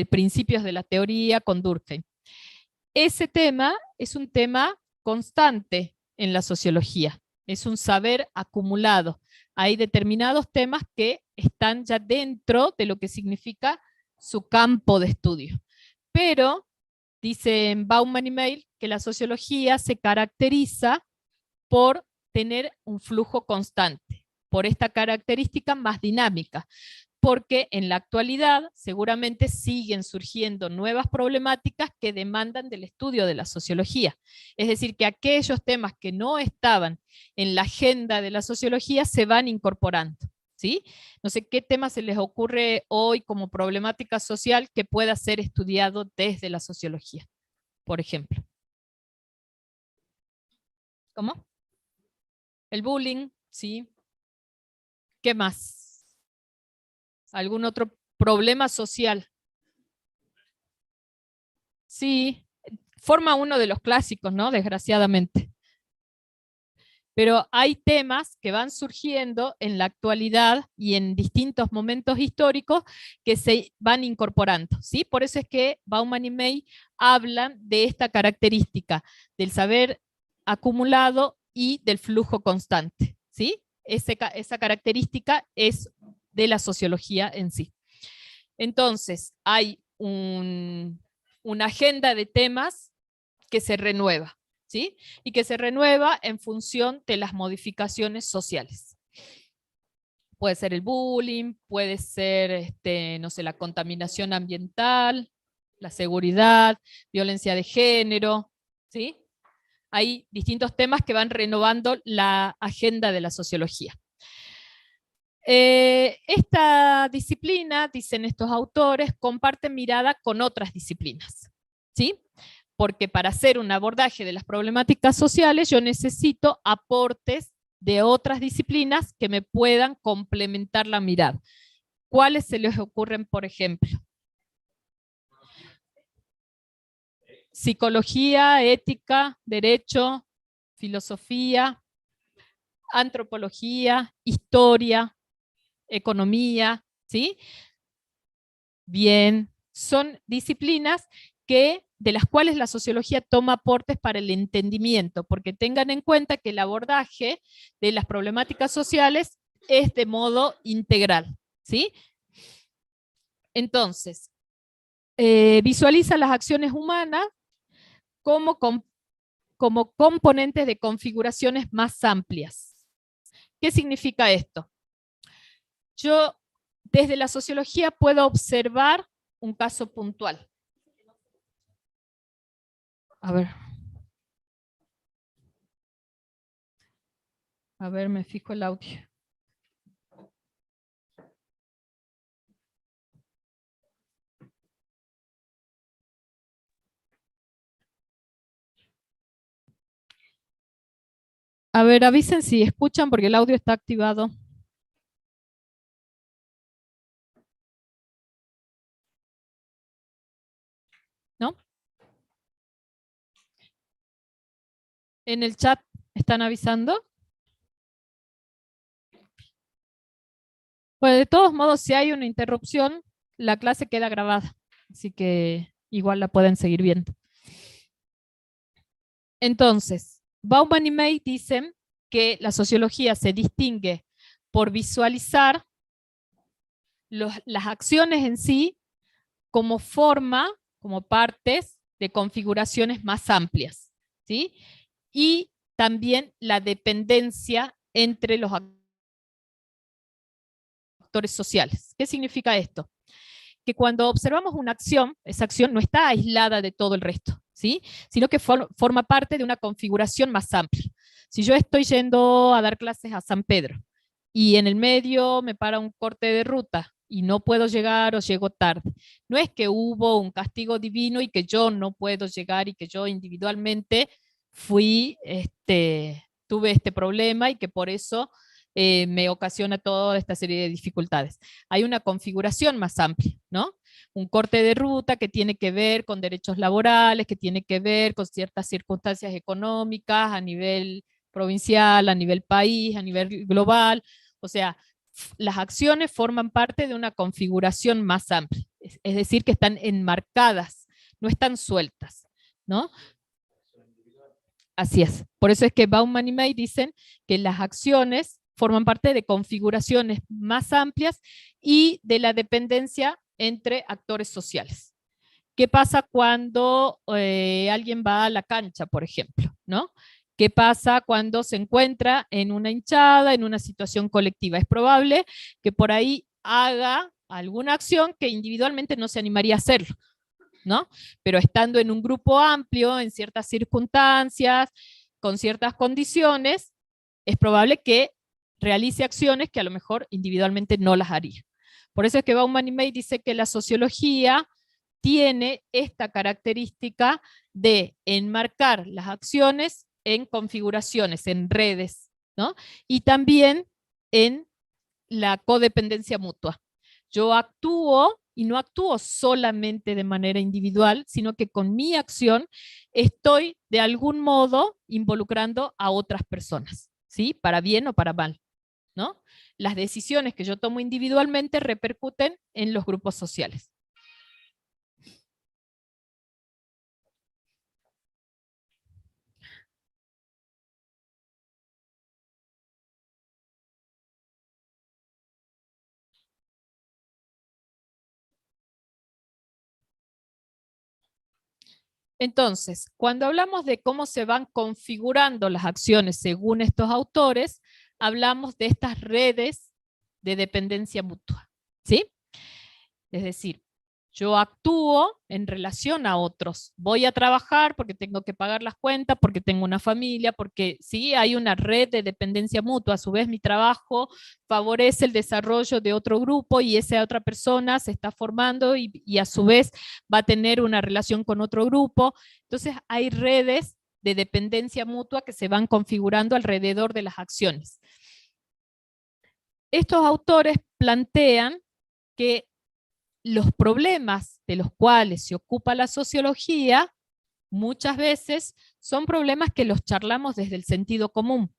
principios de la teoría con Durkheim. Ese tema es un tema constante en la sociología, es un saber acumulado. Hay determinados temas que están ya dentro de lo que significa su campo de estudio. Pero, dicen Bauman y May, que la sociología se caracteriza por tener un flujo constante, por esta característica más dinámica, porque en la actualidad seguramente siguen surgiendo nuevas problemáticas que demandan del estudio de la sociología. Es decir, que aquellos temas que no estaban en la agenda de la sociología se van incorporando, ¿sí? No sé qué tema se les ocurre hoy como problemática social que pueda ser estudiado desde la sociología, por ejemplo. ¿Cómo? El bullying, ¿sí? ¿Qué más? ¿Algún otro problema social? Sí, forma uno de los clásicos, ¿no? Desgraciadamente. Pero hay temas que van surgiendo en la actualidad y en distintos momentos históricos que se van incorporando, ¿sí? Por eso es que Bauman y May hablan de esta característica, del saber acumulado y del flujo constante, ¿sí? Esa característica es de la sociología en sí. Entonces, hay una agenda de temas que se renueva, ¿sí? Y que se renueva en función de las modificaciones sociales. Puede ser el bullying, puede ser, no sé, la contaminación ambiental, la seguridad, violencia de género, ¿sí? Hay distintos temas que van renovando la agenda de la sociología. Esta disciplina, dicen estos autores, comparte mirada con otras disciplinas, ¿sí? Porque para hacer un abordaje de las problemáticas sociales yo necesito aportes de otras disciplinas que me puedan complementar la mirada. ¿Cuáles se les ocurren, por ejemplo? Psicología, ética, derecho, filosofía, antropología, historia, economía, ¿sí? Bien, son disciplinas de las cuales la sociología toma aportes para el entendimiento, porque tengan en cuenta que el abordaje de las problemáticas sociales es de modo integral, ¿sí? Entonces, visualiza las acciones humanas como componentes de configuraciones más amplias. ¿Qué significa esto? Yo desde la sociología puedo observar un caso puntual. A ver, me fijo el audio. A ver, avisen si escuchan porque el audio está activado. ¿No? En el chat están avisando. Pues de todos modos, si hay una interrupción, la clase queda grabada. Así que igual la pueden seguir viendo. Entonces, Bauman y May dicen que la sociología se distingue por visualizar las acciones en sí como forma, como partes de configuraciones más amplias, ¿sí? Y también la dependencia entre los actores sociales. ¿Qué significa esto? Que cuando observamos una acción, esa acción no está aislada de todo el resto, ¿sí? Sino que forma parte de una configuración más amplia. Si yo estoy yendo a dar clases a San Pedro y en el medio me para un corte de ruta y no puedo llegar o llego tarde, no es que hubo un castigo divino y que yo no puedo llegar y que yo individualmente tuve este problema y que por eso me ocasiona toda esta serie de dificultades. Hay una configuración más amplia, ¿no? Un corte de ruta que tiene que ver con derechos laborales, que tiene que ver con ciertas circunstancias económicas a nivel provincial, a nivel país, a nivel global. O sea, las acciones forman parte de una configuración más amplia, es decir, que están enmarcadas, no están sueltas, ¿no? Así es. Por eso es que Bauman y May dicen que las acciones forman parte de configuraciones más amplias y de la dependencia entre actores sociales. ¿Qué pasa cuando alguien va a la cancha, por ejemplo? ¿No? ¿Qué pasa cuando se encuentra en una hinchada, en una situación colectiva? Es probable que por ahí haga alguna acción que individualmente no se animaría a hacerlo, ¿no? Pero estando en un grupo amplio, en ciertas circunstancias, con ciertas condiciones, es probable que realice acciones que a lo mejor individualmente no las haría. Por eso es que Bauman y May dice que la sociología tiene esta característica de enmarcar las acciones en configuraciones, en redes, ¿no? Y también en la codependencia mutua. Yo actúo y no actúo solamente de manera individual, sino que con mi acción estoy de algún modo involucrando a otras personas, ¿sí? Para bien o para mal, ¿no? Las decisiones que yo tomo individualmente repercuten en los grupos sociales. Entonces, cuando hablamos de cómo se van configurando las acciones según estos autores, hablamos de estas redes de dependencia mutua, ¿sí? Es decir, yo actúo en relación a otros. Voy a trabajar porque tengo que pagar las cuentas, porque tengo una familia, porque sí, hay una red de dependencia mutua. A su vez, mi trabajo favorece el desarrollo de otro grupo y esa otra persona se está formando y a su vez va a tener una relación con otro grupo. Entonces, hay redes de dependencia mutua que se van configurando alrededor de las acciones. Estos autores plantean que los problemas de los cuales se ocupa la sociología muchas veces son problemas que los charlamos desde el sentido común,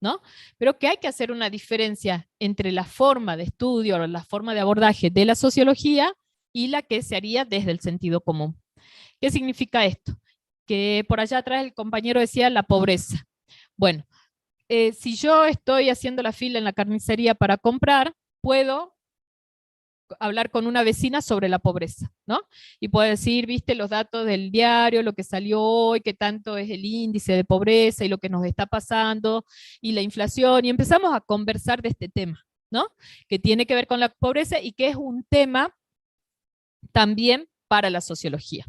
¿no? Pero que hay que hacer una diferencia entre la forma de estudio o la forma de abordaje de la sociología y la que se haría desde el sentido común. ¿Qué significa esto? Que por allá atrás el compañero decía la pobreza. Bueno, si yo estoy haciendo la fila en la carnicería para comprar, puedo hablar con una vecina sobre la pobreza, ¿no? Y puede decir, viste los datos del diario, lo que salió hoy, qué tanto es el índice de pobreza y lo que nos está pasando, y la inflación, y empezamos a conversar de este tema, ¿no? Que tiene que ver con la pobreza y que es un tema también para la sociología.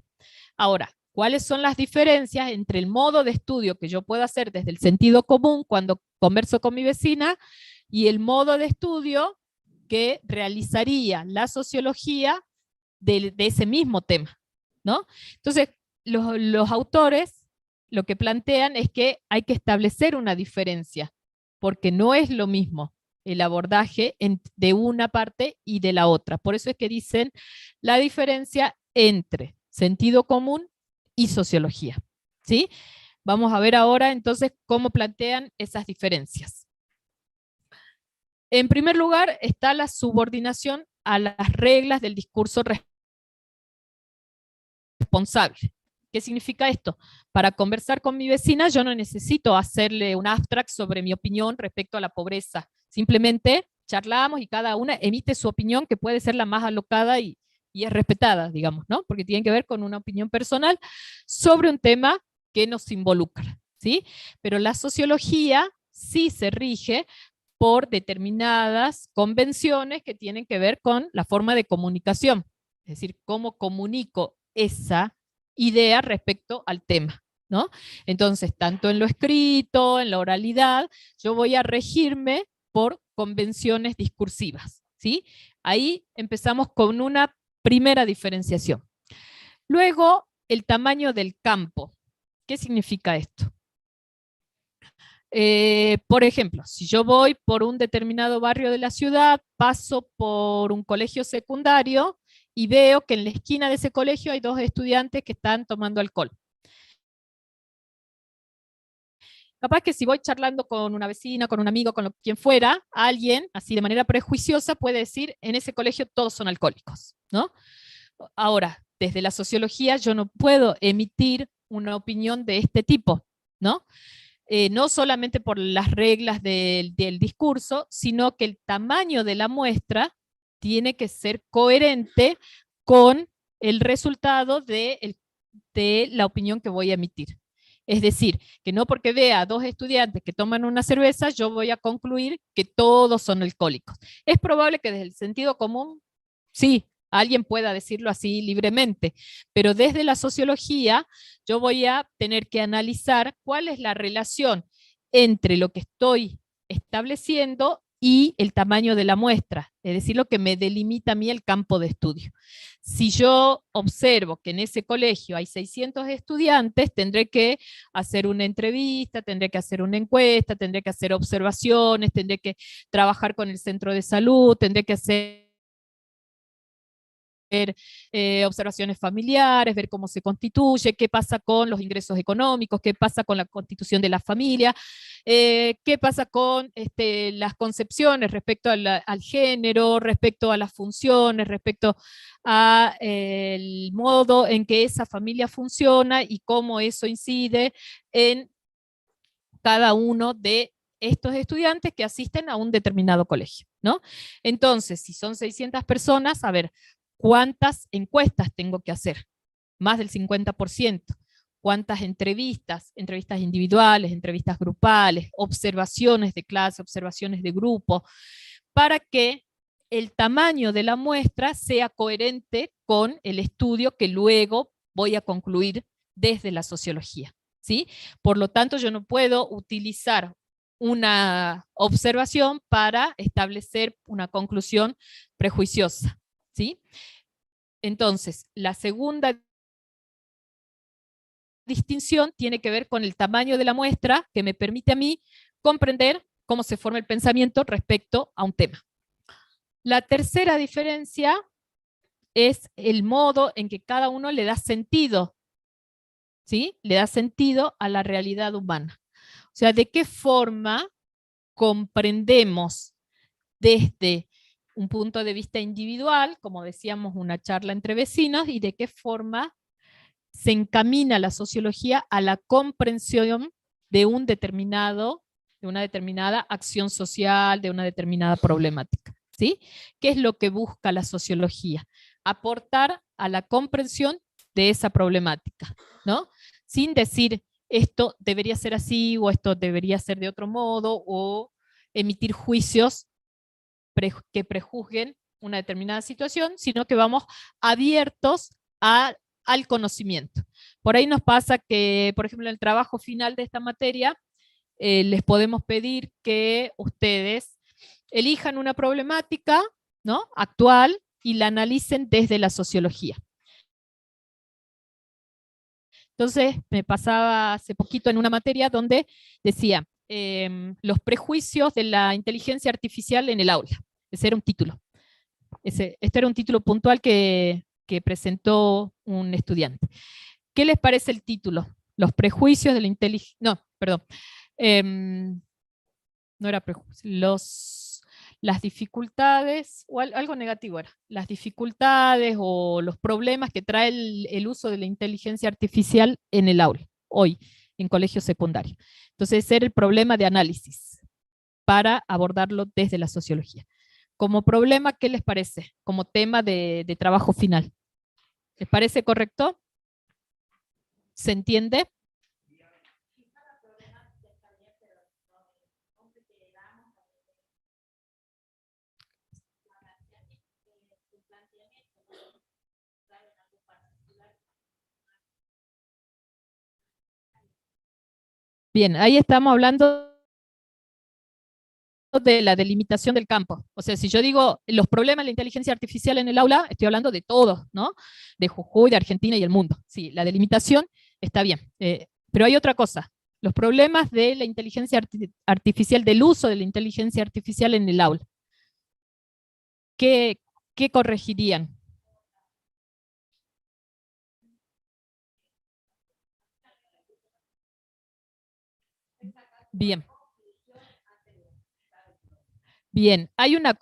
Ahora, ¿cuáles son las diferencias entre el modo de estudio que yo puedo hacer desde el sentido común cuando converso con mi vecina y el modo de estudio que realizaría la sociología de ese mismo tema, ¿no? Entonces, los autores lo que plantean es que hay que establecer una diferencia, porque no es lo mismo el abordaje de una parte y de la otra. Por eso es que dicen la diferencia entre sentido común y sociología, ¿sí? Vamos a ver ahora entonces cómo plantean esas diferencias. En primer lugar está la subordinación a las reglas del discurso responsable. ¿Qué significa esto? Para conversar con mi vecina yo no necesito hacerle un abstract sobre mi opinión respecto a la pobreza. Simplemente charlamos y cada una emite su opinión que puede ser la más alocada y es respetada, digamos, ¿no? Porque tiene que ver con una opinión personal sobre un tema que nos involucra, ¿sí? Pero la sociología sí se rige por determinadas convenciones que tienen que ver con la forma de comunicación, es decir, cómo comunico esa idea respecto al tema, ¿no? Entonces, tanto en lo escrito, en la oralidad, yo voy a regirme por convenciones discursivas, ¿sí? Ahí empezamos con una primera diferenciación. Luego, el tamaño del campo. ¿Qué significa esto? Por ejemplo, si yo voy por un determinado barrio de la ciudad, paso por un colegio secundario y veo que en la esquina de ese colegio hay dos estudiantes que están tomando alcohol. Capaz que si voy charlando con una vecina, con un amigo, con quien fuera, alguien, así de manera prejuiciosa, puede decir, en ese colegio todos son alcohólicos, ¿no? Ahora, desde la sociología yo no puedo emitir una opinión de este tipo, ¿no? No solamente por las reglas del discurso, sino que el tamaño de la muestra tiene que ser coherente con el resultado de la opinión que voy a emitir. Es decir, que no porque vea a dos estudiantes que toman una cerveza, yo voy a concluir que todos son alcohólicos. Es probable que desde el sentido común, sí, alguien pueda decirlo así libremente, pero desde la sociología yo voy a tener que analizar cuál es la relación entre lo que estoy estableciendo y el tamaño de la muestra, es decir, lo que me delimita a mí el campo de estudio. Si yo observo que en ese colegio hay 600 estudiantes, tendré que hacer una entrevista, tendré que hacer una encuesta, tendré que hacer observaciones, tendré que trabajar con el centro de salud, tendré que hacer observaciones familiares, ver cómo se constituye, qué pasa con los ingresos económicos, qué pasa con la constitución de la familia, qué pasa con las concepciones respecto al género, respecto a las funciones, respecto al modo en que esa familia funciona y cómo eso incide en cada uno de estos estudiantes que asisten a un determinado colegio, ¿no? Entonces, si son 600 personas, a ver, ¿cuántas encuestas tengo que hacer? Más del 50%. ¿Cuántas entrevistas? Entrevistas individuales, entrevistas grupales, observaciones de clase, observaciones de grupo, para que el tamaño de la muestra sea coherente con el estudio que luego voy a concluir desde la sociología, ¿sí? Por lo tanto, yo no puedo utilizar una observación para establecer una conclusión prejuiciosa, ¿sí? Entonces, la segunda distinción tiene que ver con el tamaño de la muestra que me permite a mí comprender cómo se forma el pensamiento respecto a un tema. La tercera diferencia es el modo en que cada uno le da sentido, ¿sí? Le da sentido a la realidad humana. O sea, de qué forma comprendemos desde un punto de vista individual, como decíamos, una charla entre vecinos, y de qué forma se encamina la sociología a la comprensión de un determinado, de una determinada acción social, de una determinada problemática, ¿sí? ¿Qué es lo que busca la sociología? Aportar a la comprensión de esa problemática, ¿no? Sin decir esto debería ser así o esto debería ser de otro modo, o emitir juicios que prejuzguen una determinada situación, sino que vamos abiertos al conocimiento. Por ahí nos pasa que, por ejemplo, en el trabajo final de esta materia, les podemos pedir que ustedes elijan una problemática, ¿no?, actual y la analicen desde la sociología. Entonces, me pasaba hace poquito en una materia donde decía los prejuicios de la inteligencia artificial en el aula. Ese era un título. Este era un título puntual que presentó un estudiante. ¿Qué les parece el título? Los prejuicios de la inteligencia... No, perdón. No era prejuicios. Las dificultades, o algo negativo era, las dificultades o los problemas que trae el uso de la inteligencia artificial en el aula, hoy, en colegio secundario. Entonces, ese era el problema de análisis para abordarlo desde la sociología. Como problema, ¿qué les parece? Como tema de trabajo final. ¿Les parece correcto? ¿Se entiende? Bien, ahí estamos hablando de la delimitación del campo. O sea, si yo digo los problemas de la inteligencia artificial en el aula, estoy hablando de todos, ¿no? De Jujuy, de Argentina y el mundo. Sí, la delimitación está bien. Pero hay otra cosa. Los problemas de la inteligencia artificial, del uso de la inteligencia artificial en el aula. ¿Qué corregirían? Bien. Bien, hay una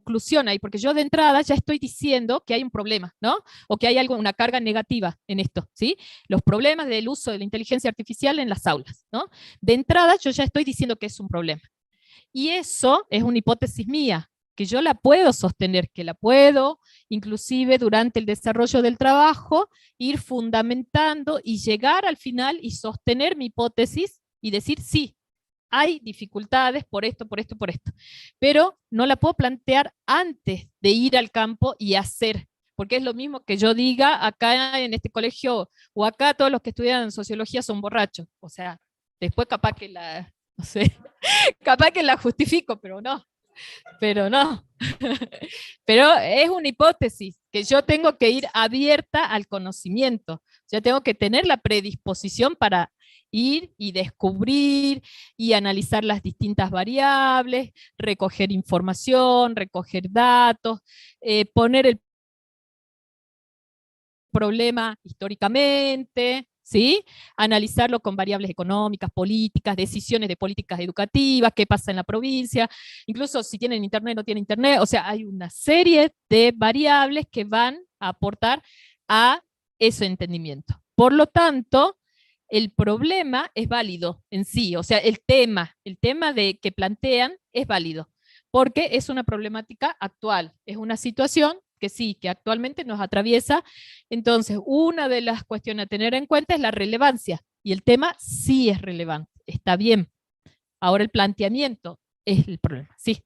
conclusión ahí, porque yo de entrada ya estoy diciendo que hay un problema, ¿no? O que hay algo, una carga negativa en esto, ¿sí? Los problemas del uso de la inteligencia artificial en las aulas, ¿no? De entrada yo ya estoy diciendo que es un problema. Y eso es una hipótesis mía. que yo la puedo sostener, que la puedo, inclusive durante el desarrollo del trabajo, ir fundamentando y llegar al final y sostener mi hipótesis y decir sí, hay dificultades por esto, por esto, por esto. Pero no la puedo plantear antes de ir al campo y hacer, porque es lo mismo que yo diga acá en este colegio o acá todos los que estudian sociología son borrachos. O sea, después capaz que la, no sé, capaz que la justifico, pero no. Pero no. Pero es una hipótesis que yo tengo que ir abierta al conocimiento. Yo tengo que tener la predisposición para ir y descubrir y analizar las distintas variables, recoger información, recoger datos, poner el problema históricamente, ¿sí? Analizarlo con variables económicas, políticas, decisiones de políticas educativas, qué pasa en la provincia, incluso si tienen internet, no tienen internet, o sea, hay una serie de variables que van a aportar a ese entendimiento. Por lo tanto, el problema es válido en sí, o sea, el tema de que plantean es válido, porque es una problemática actual, es una situación que sí, que actualmente nos atraviesa. Entonces, una de las cuestiones a tener en cuenta es la relevancia, y el tema sí es relevante, está bien. Ahora el planteamiento es el problema, sí.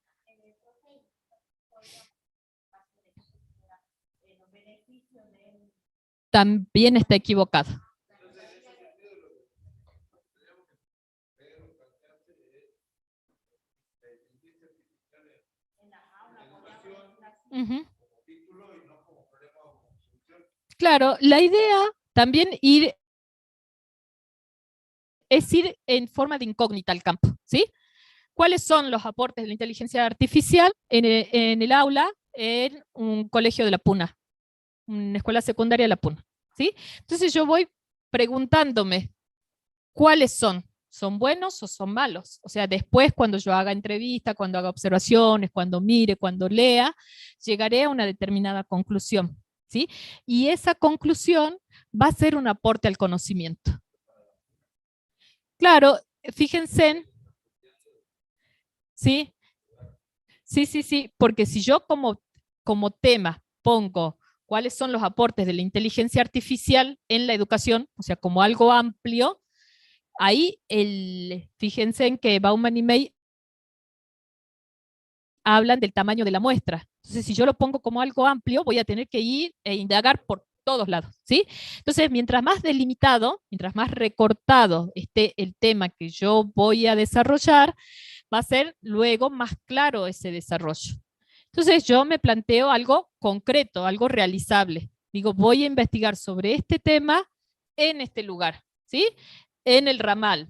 También está equivocado. Uh-huh. Claro, la idea también es ir en forma de incógnita al campo, ¿sí? ¿Cuáles son los aportes de la inteligencia artificial en el aula en un colegio de la Puna, una escuela secundaria de la Puna, ¿sí? Entonces yo voy preguntándome cuáles son buenos o son malos. O sea, después cuando yo haga entrevista, cuando haga observaciones, cuando mire, cuando lea, llegaré a una determinada conclusión, ¿sí? Y esa conclusión va a ser un aporte al conocimiento. Claro, fíjense, ¿sí? Sí, porque si yo como tema pongo cuáles son los aportes de la inteligencia artificial en la educación, o sea, como algo amplio, ahí fíjense en que Bauman y May hablan del tamaño de la muestra. Entonces, si yo lo pongo como algo amplio, voy a tener que ir e indagar por todos lados, ¿sí? Entonces, mientras más delimitado, mientras más recortado esté el tema que yo voy a desarrollar, va a ser luego más claro ese desarrollo. Entonces, yo me planteo algo concreto, algo realizable. Digo, voy a investigar sobre este tema en este lugar, ¿sí? En el ramal,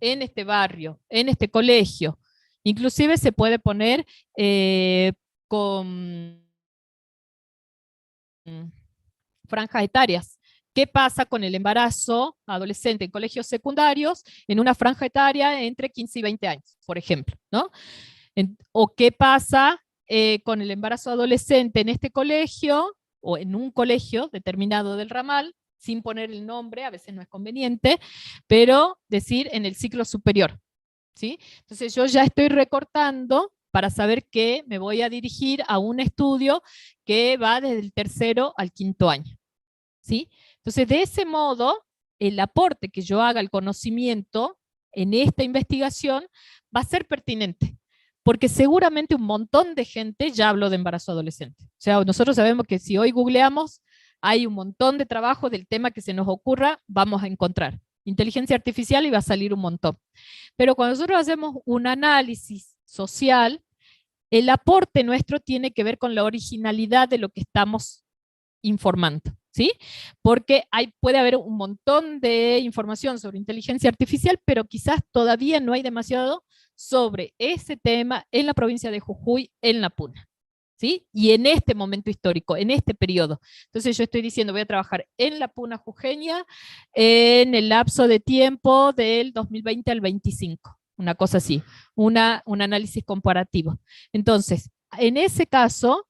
en este barrio, en este colegio. Inclusive se puede poner con franjas etarias. ¿Qué pasa con el embarazo adolescente en colegios secundarios en una franja etaria entre 15 y 20 años, por ejemplo, ¿no? O qué pasa con el embarazo adolescente en este colegio o en un colegio determinado del ramal, sin poner el nombre, a veces no es conveniente, pero decir en el ciclo superior, ¿sí? Entonces yo ya estoy recortando para saber que me voy a dirigir a un estudio que va desde el tercero al quinto año, ¿sí? Entonces de ese modo, el aporte que yo haga al conocimiento en esta investigación va a ser pertinente, porque seguramente un montón de gente ya habló de embarazo adolescente. O sea, nosotros sabemos que si hoy googleamos, hay un montón de trabajo del tema que se nos ocurra, vamos a encontrar. Inteligencia artificial y va a salir un montón. Pero cuando nosotros hacemos un análisis social, el aporte nuestro tiene que ver con la originalidad de lo que estamos informando, ¿sí? Porque puede haber un montón de información sobre inteligencia artificial, pero quizás todavía no hay demasiado sobre ese tema en la provincia de Jujuy, en la Puna, ¿sí? Y en este momento histórico, en este periodo. Entonces yo estoy diciendo, voy a trabajar en la Puna jujeña en el lapso de tiempo del 2020 al 25, una cosa así, un análisis comparativo. Entonces, en ese caso,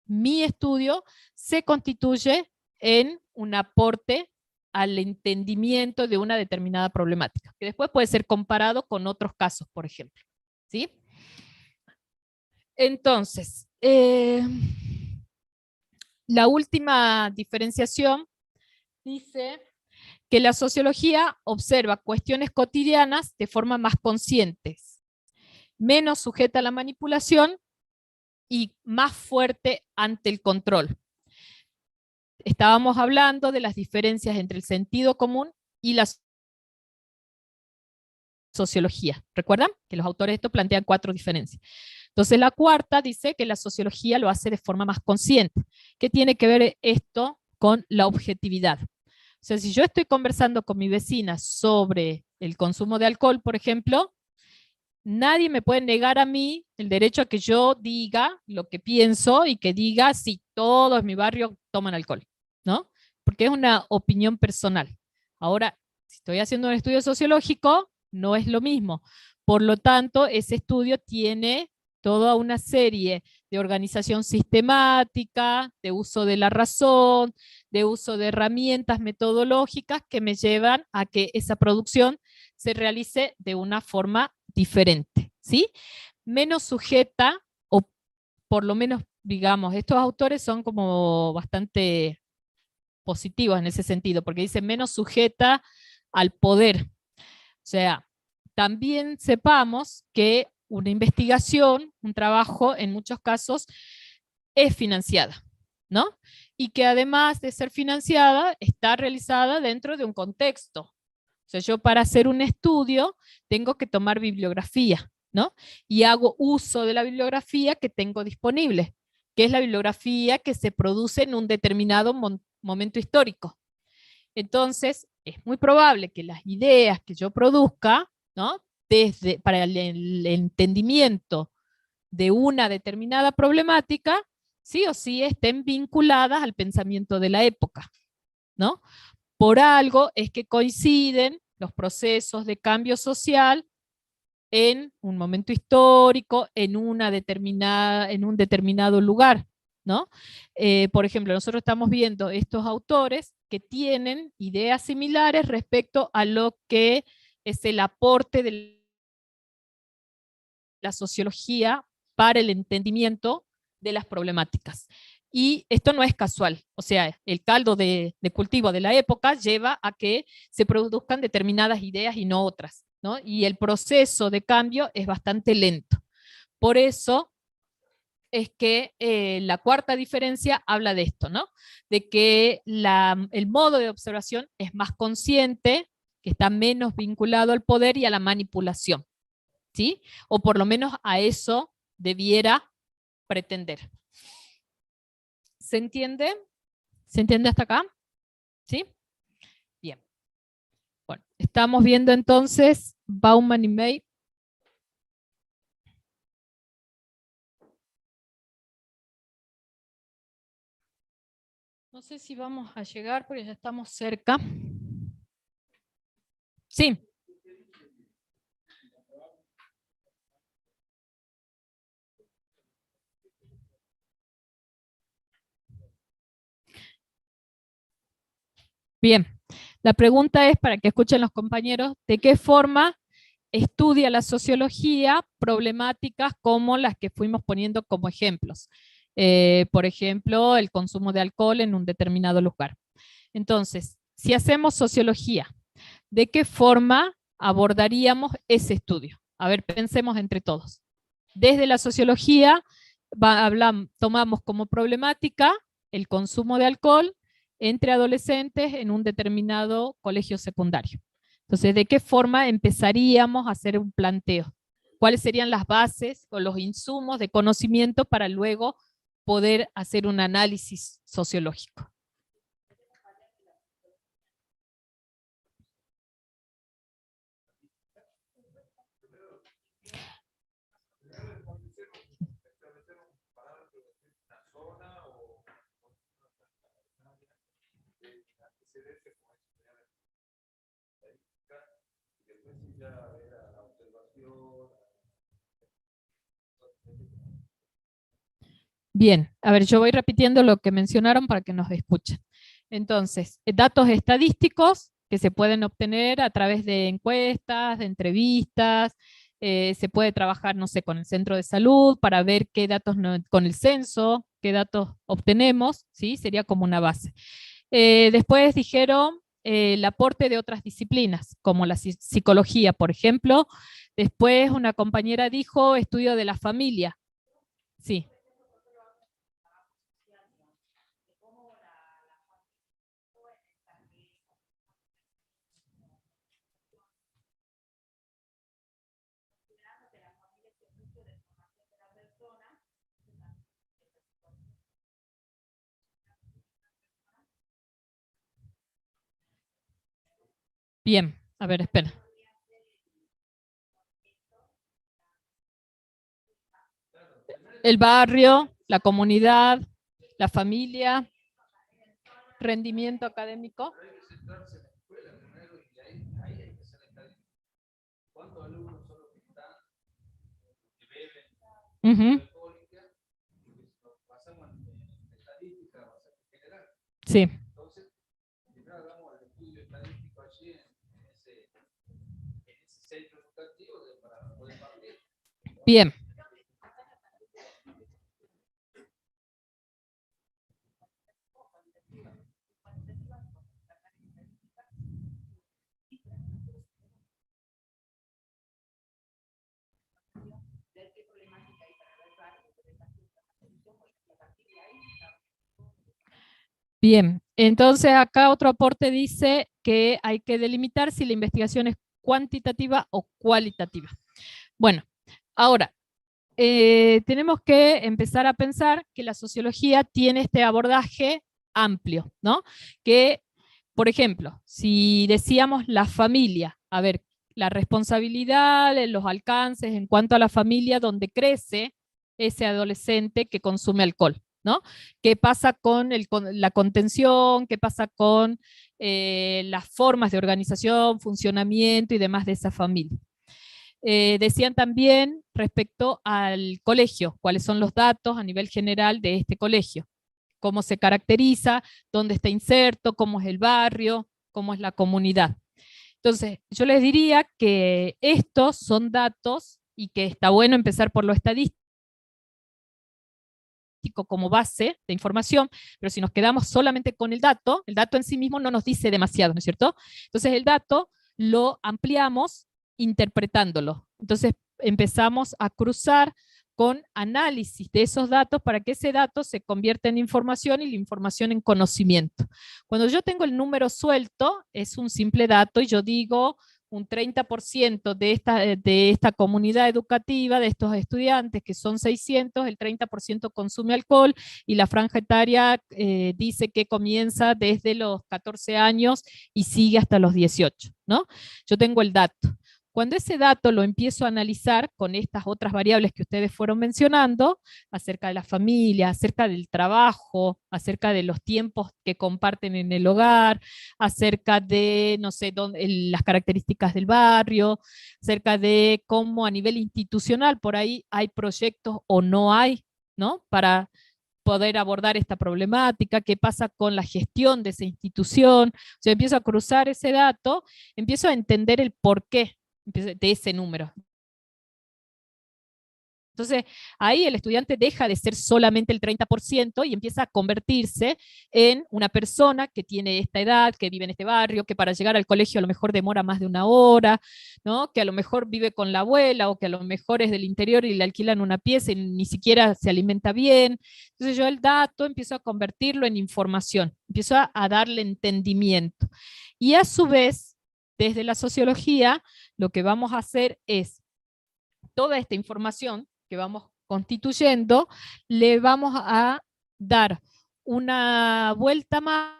mi estudio se constituye en un aporte al entendimiento de una determinada problemática, que después puede ser comparado con otros casos, por ejemplo, ¿sí? Entonces, La última diferenciación dice que la sociología observa cuestiones cotidianas de forma más conscientes, menos sujeta a la manipulación y más fuerte ante el control. Estábamos hablando de las diferencias entre el sentido común y la sociología. ¿Recuerdan? Que los autores de esto plantean 4 diferencias. Entonces la cuarta dice que la sociología lo hace de forma más consciente. ¿Qué tiene que ver esto con la objetividad? O sea, si yo estoy conversando con mi vecina sobre el consumo de alcohol, por ejemplo, nadie me puede negar a mí el derecho a que yo diga lo que pienso y que diga si todos en mi barrio toman alcohol, ¿no? Porque es una opinión personal. Ahora, si estoy haciendo un estudio sociológico, no es lo mismo. Por lo tanto, ese estudio tiene toda una serie de organización sistemática, de uso de la razón, de uso de herramientas metodológicas que me llevan a que esa producción se realice de una forma diferente, ¿sí? Menos sujeta, o por lo menos, digamos, estos autores son como bastante positivos en ese sentido, porque dicen menos sujeta al poder. O sea, también sepamos que una investigación, un trabajo, en muchos casos, es financiada, ¿no? Y que además de ser financiada, está realizada dentro de un contexto. O sea, yo para hacer un estudio tengo que tomar bibliografía, ¿no? Y hago uso de la bibliografía que tengo disponible, que es la bibliografía que se produce en un determinado momento histórico. Entonces, es muy probable que las ideas que yo produzca, ¿no? Para el entendimiento de una determinada problemática, sí o sí estén vinculadas al pensamiento de la época, ¿no? Por algo es que coinciden los procesos de cambio social en un momento histórico, en un determinado lugar, ¿no? Por ejemplo, nosotros estamos viendo estos autores que tienen ideas similares respecto a lo que es el aporte de la sociología para el entendimiento de las problemáticas. Y esto no es casual, o sea, el caldo de cultivo de la época lleva a que se produzcan determinadas ideas y no otras, ¿no? Y el proceso de cambio es bastante lento. Por eso es que la cuarta diferencia habla de esto, ¿no? De que el modo de observación es más consciente, que está menos vinculado al poder y a la manipulación, ¿sí? O por lo menos a eso debiera pretender. ¿Se entiende? ¿Se entiende hasta acá? ¿Sí? Bien. Bueno, estamos viendo entonces Bauman y May. No sé si vamos a llegar porque ya estamos cerca. Sí. Bien. La pregunta es, para que escuchen los compañeros, ¿de qué forma estudia la sociología problemáticas como las que fuimos poniendo como ejemplos? Por ejemplo, el consumo de alcohol en un determinado lugar. Entonces, si hacemos sociología, ¿de qué forma abordaríamos ese estudio? A ver, pensemos entre todos. Desde la sociología tomamos como problemática el consumo de alcohol entre adolescentes en un determinado colegio secundario. Entonces, ¿de qué forma empezaríamos a hacer un planteo? ¿Cuáles serían las bases o los insumos de conocimiento para luego poder hacer un análisis sociológico? Bien, a ver, yo voy repitiendo lo que mencionaron para que nos escuchen. Entonces, datos estadísticos que se pueden obtener a través de encuestas, de entrevistas, se puede trabajar, no sé, con el centro de salud para ver qué datos, con el censo, qué datos obtenemos, ¿sí? Sería como una base. Después dijeron el aporte de otras disciplinas, como la psicología, por ejemplo. Después una compañera dijo estudio de la familia. Sí. Bien, a ver, espera. El barrio, la comunidad, la familia, rendimiento académico. Uh-huh. Sí. Bien. Bien, entonces acá otro aporte dice que hay que delimitar si la investigación es cuantitativa o cualitativa. Bueno, ahora, tenemos que empezar a pensar que la sociología tiene este abordaje amplio, ¿no? Que, por ejemplo, si decíamos la familia, a ver, la responsabilidad, los alcances en cuanto a la familia donde crece ese adolescente que consume alcohol, ¿no? ¿Qué pasa con la contención? ¿Qué pasa con las formas de organización, funcionamiento y demás de esa familia? Decían también respecto al colegio, cuáles son los datos a nivel general de este colegio, cómo se caracteriza, dónde está inserto, cómo es el barrio, cómo es la comunidad. Entonces, yo les diría que estos son datos y que está bueno empezar por lo estadístico como base de información, pero si nos quedamos solamente con el dato en sí mismo no nos dice demasiado, ¿no es cierto? Entonces el dato lo ampliamos interpretándolo. Entonces empezamos a cruzar con análisis de esos datos para que ese dato se convierta en información y la información en conocimiento. Cuando yo tengo el número suelto, es un simple dato y yo digo un 30% de esta comunidad educativa, de estos estudiantes, que son 600, el 30% consume alcohol y la franja etaria dice que comienza desde los 14 años y sigue hasta los 18, ¿no? Yo tengo el dato. Cuando ese dato lo empiezo a analizar con estas otras variables que ustedes fueron mencionando, acerca de la familia, acerca del trabajo, acerca de los tiempos que comparten en el hogar, acerca de, no sé, las características del barrio, acerca de cómo a nivel institucional por ahí hay proyectos o no hay, ¿no? Para poder abordar esta problemática, qué pasa con la gestión de esa institución. O sea, empiezo a cruzar ese dato, empiezo a entender el porqué de ese número. Entonces, ahí el estudiante deja de ser solamente el 30% y empieza a convertirse en una persona que tiene esta edad, que vive en este barrio, que para llegar al colegio a lo mejor demora más de una hora, ¿no? Que a lo mejor vive con la abuela o que a lo mejor es del interior y le alquilan una pieza y ni siquiera se alimenta bien. Entonces yo el dato empiezo a convertirlo en información, empiezo a darle entendimiento. Y a su vez, desde la sociología, lo que vamos a hacer es toda esta información que vamos constituyendo, le vamos a dar una vuelta más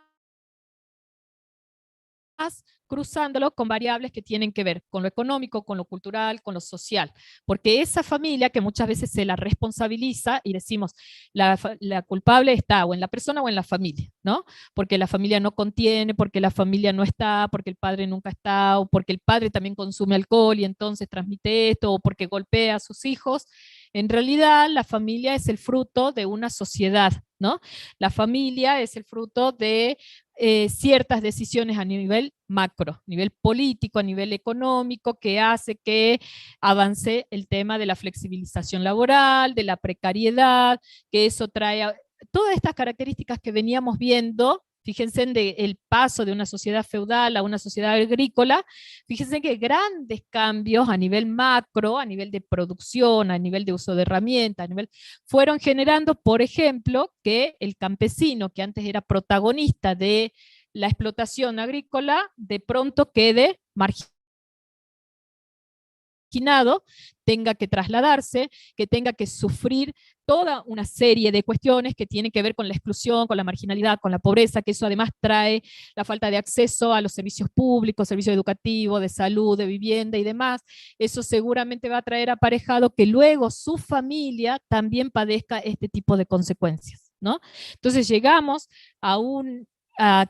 cruzándolo con variables que tienen que ver con lo económico, con lo cultural, con lo social, porque esa familia que muchas veces se la responsabiliza y decimos, la culpable está o en la persona o en la familia, ¿no? Porque la familia no contiene, porque la familia no está, porque el padre nunca está, o porque el padre también consume alcohol y entonces transmite esto, o porque golpea a sus hijos. En realidad, la familia es el fruto de una sociedad, ¿no? La familia es el fruto de ciertas decisiones a nivel macro, a nivel político, a nivel económico, que hace que avance el tema de la flexibilización laboral, de la precariedad, que eso trae todas estas características que veníamos viendo. Fíjense en el paso de una sociedad feudal a una sociedad agrícola, fíjense que grandes cambios a nivel macro, a nivel de producción, a nivel de uso de herramientas, fueron generando, por ejemplo, que el campesino, que antes era protagonista de la explotación agrícola, de pronto quede marginado, tenga que trasladarse, que tenga que sufrir toda una serie de cuestiones que tienen que ver con la exclusión, con la marginalidad, con la pobreza, que eso además trae la falta de acceso a los servicios públicos, servicios educativos, de salud, de vivienda y demás. Eso seguramente va a traer aparejado que luego su familia también padezca este tipo de consecuencias, ¿no? Entonces llegamos a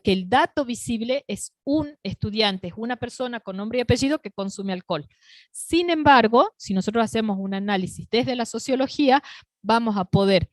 que el dato visible es un estudiante, es una persona con nombre y apellido que consume alcohol. Sin embargo, si nosotros hacemos un análisis desde la sociología, vamos a poder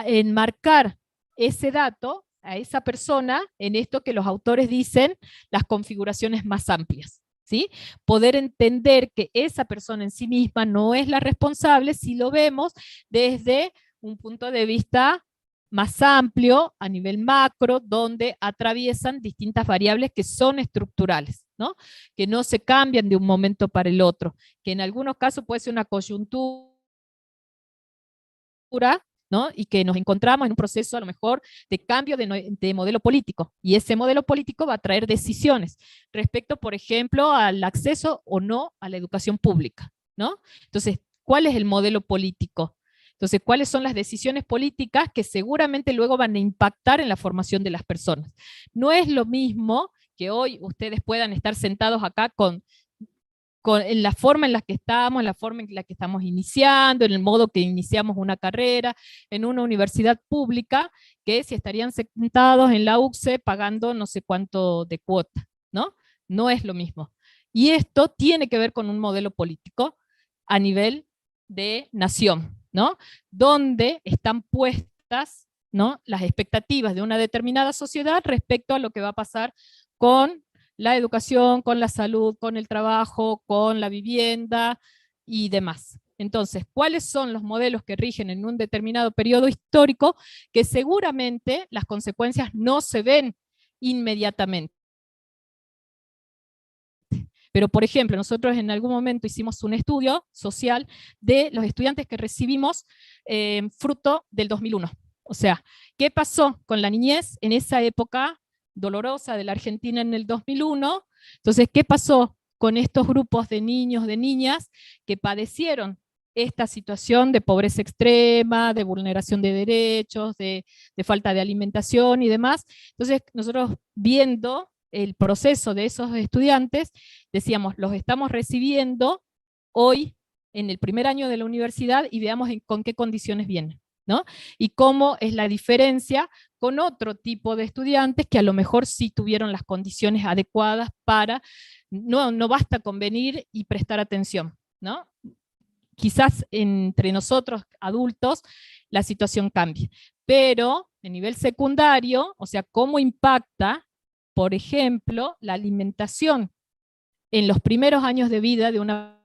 enmarcar ese dato a esa persona en esto que los autores dicen las configuraciones más amplias, ¿sí? Poder entender que esa persona en sí misma no es la responsable si lo vemos desde un punto de vista más amplio, a nivel macro, donde atraviesan distintas variables que son estructurales, ¿no? Que no se cambian de un momento para el otro, que en algunos casos puede ser una coyuntura, ¿no? Y que nos encontramos en un proceso a lo mejor de cambio de modelo político, y ese modelo político va a traer decisiones respecto, por ejemplo, al acceso o no a la educación pública, ¿no? Entonces, ¿cuál es el modelo político? Entonces, ¿cuáles son las decisiones políticas que seguramente luego van a impactar en la formación de las personas? No es lo mismo que hoy ustedes puedan estar sentados acá en la forma en la que estamos, en la forma en la que estamos iniciando, en el modo que iniciamos una carrera, en una universidad pública, que si estarían sentados en la UCSE pagando no sé cuánto de cuota, ¿no? No es lo mismo. Y esto tiene que ver con un modelo político a nivel de nación, ¿no? Donde están puestas, ¿no?, las expectativas de una determinada sociedad respecto a lo que va a pasar con la educación, con la salud, con el trabajo, con la vivienda y demás. Entonces, ¿cuáles son los modelos que rigen en un determinado periodo histórico que seguramente las consecuencias no se ven inmediatamente? Pero, por ejemplo, nosotros en algún momento hicimos un estudio social de los estudiantes que recibimos fruto del 2001. O sea, ¿qué pasó con la niñez en esa época dolorosa de la Argentina en el 2001? Entonces, ¿qué pasó con estos grupos de niños, de niñas que padecieron esta situación de pobreza extrema, de vulneración de derechos, de falta de alimentación y demás? Entonces, nosotros viendo el proceso de esos estudiantes, decíamos, los estamos recibiendo hoy en el primer año de la universidad y veamos con qué condiciones vienen, ¿no? Y cómo es la diferencia con otro tipo de estudiantes que a lo mejor sí tuvieron las condiciones adecuadas para, no basta con venir y prestar atención, ¿no? Quizás entre nosotros adultos la situación cambie, pero en nivel secundario, o sea, cómo impacta, por ejemplo, la alimentación en los primeros años de vida de una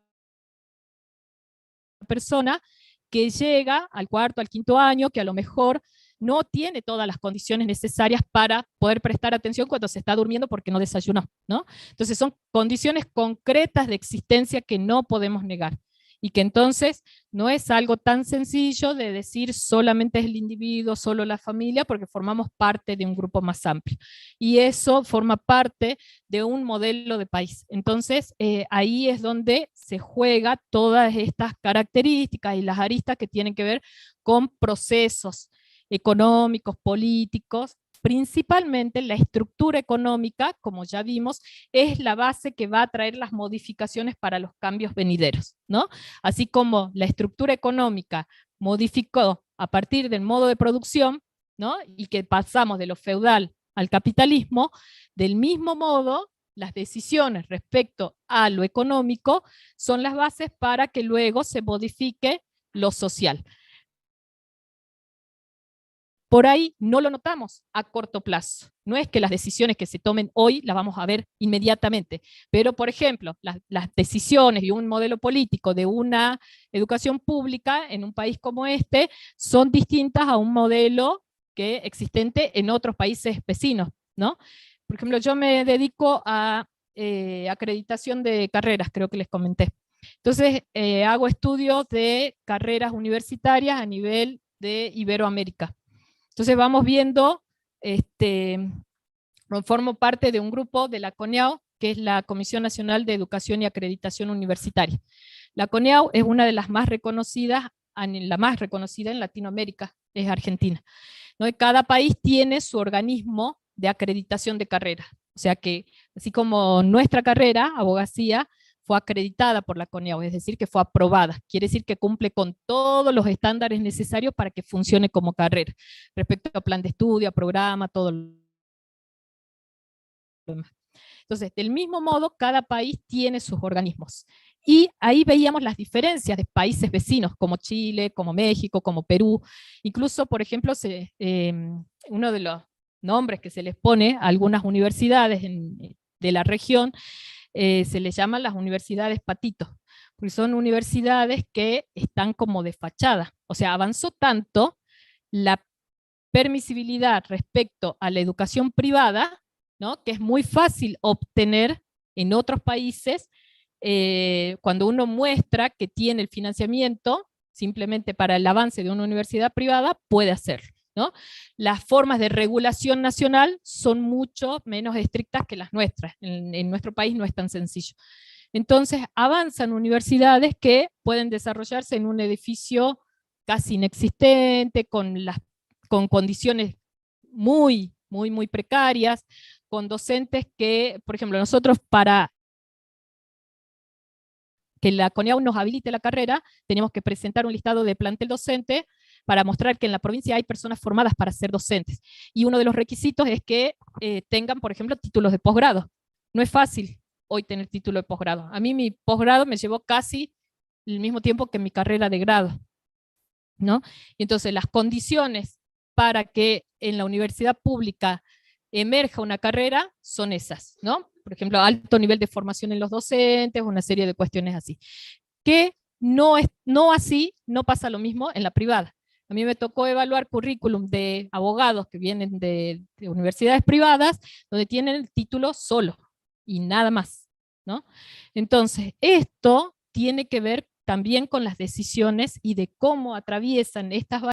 persona que llega al cuarto, al quinto año, que a lo mejor no tiene todas las condiciones necesarias para poder prestar atención cuando se está durmiendo porque no desayunó, ¿no? Entonces son condiciones concretas de existencia que no podemos negar. Y que entonces no es algo tan sencillo de decir solamente es el individuo, solo la familia, porque formamos parte de un grupo más amplio. Y eso forma parte de un modelo de país. Entonces, ahí es donde se juega todas estas características y las aristas que tienen que ver con procesos económicos, políticos. Principalmente la estructura económica, como ya vimos, es la base que va a traer las modificaciones para los cambios venideros, ¿no? Así como la estructura económica modificó a partir del modo de producción, ¿no?, y que pasamos de lo feudal al capitalismo, del mismo modo, las decisiones respecto a lo económico son las bases para que luego se modifique lo social. por ahí no lo notamos a corto plazo. No es que las decisiones que se tomen hoy las vamos a ver inmediatamente, pero por ejemplo, las decisiones y un modelo político de una educación pública en un país como este son distintas a un modelo que existente en otros países vecinos, ¿no? Por ejemplo, yo me dedico a acreditación de carreras, creo que les comenté. Entonces, hago estudios de carreras universitarias a nivel de Iberoamérica. Entonces vamos viendo, formo parte de un grupo de la CONEAU, que es la Comisión Nacional de Educación y Acreditación Universitaria. La CONEAU es una de las más reconocidas, la más reconocida en Latinoamérica, es Argentina, ¿no? Y cada país tiene su organismo de acreditación de carreras. O sea que, así como nuestra carrera, abogacía, fue acreditada por la CONEAU, es decir, que fue aprobada. Quiere decir que cumple con todos los estándares necesarios para que funcione como carrera, respecto a plan de estudio, a programa, todo lo demás. Entonces, del mismo modo, cada país tiene sus organismos. Y ahí veíamos las diferencias de países vecinos, como Chile, como México, como Perú. Incluso, por ejemplo, uno de los nombres que se les pone a algunas universidades de la región, se les llaman las universidades patitos, porque son universidades que están como de fachada. O sea, avanzó tanto la permisibilidad respecto a la educación privada, ¿no? Que es muy fácil obtener en otros países cuando uno muestra que tiene el financiamiento simplemente para el avance de una universidad privada, puede hacerlo, ¿no? Las formas de regulación nacional son mucho menos estrictas que las nuestras. En nuestro país no es tan sencillo. Entonces avanzan universidades que pueden desarrollarse en un edificio casi inexistente, con condiciones muy precarias, con docentes que, por ejemplo, nosotros para que la CONEAU nos habilite la carrera, tenemos que presentar un listado de plantel docente para mostrar que en la provincia hay personas formadas para ser docentes. Y uno de los requisitos es que tengan, por ejemplo, títulos de posgrado. No es fácil hoy tener título de posgrado. A mí mi posgrado me llevó casi el mismo tiempo que mi carrera de grado, ¿no? Y entonces las condiciones para que en la universidad pública emerja una carrera son esas, ¿no? Por ejemplo, alto nivel de formación en los docentes, una serie de cuestiones así. Que no así, no pasa lo mismo en la privada. A mí me tocó evaluar currículum de abogados que vienen de universidades privadas, donde tienen el título solo y nada más, ¿no? Entonces, esto tiene que ver también con las decisiones y de cómo atraviesan estas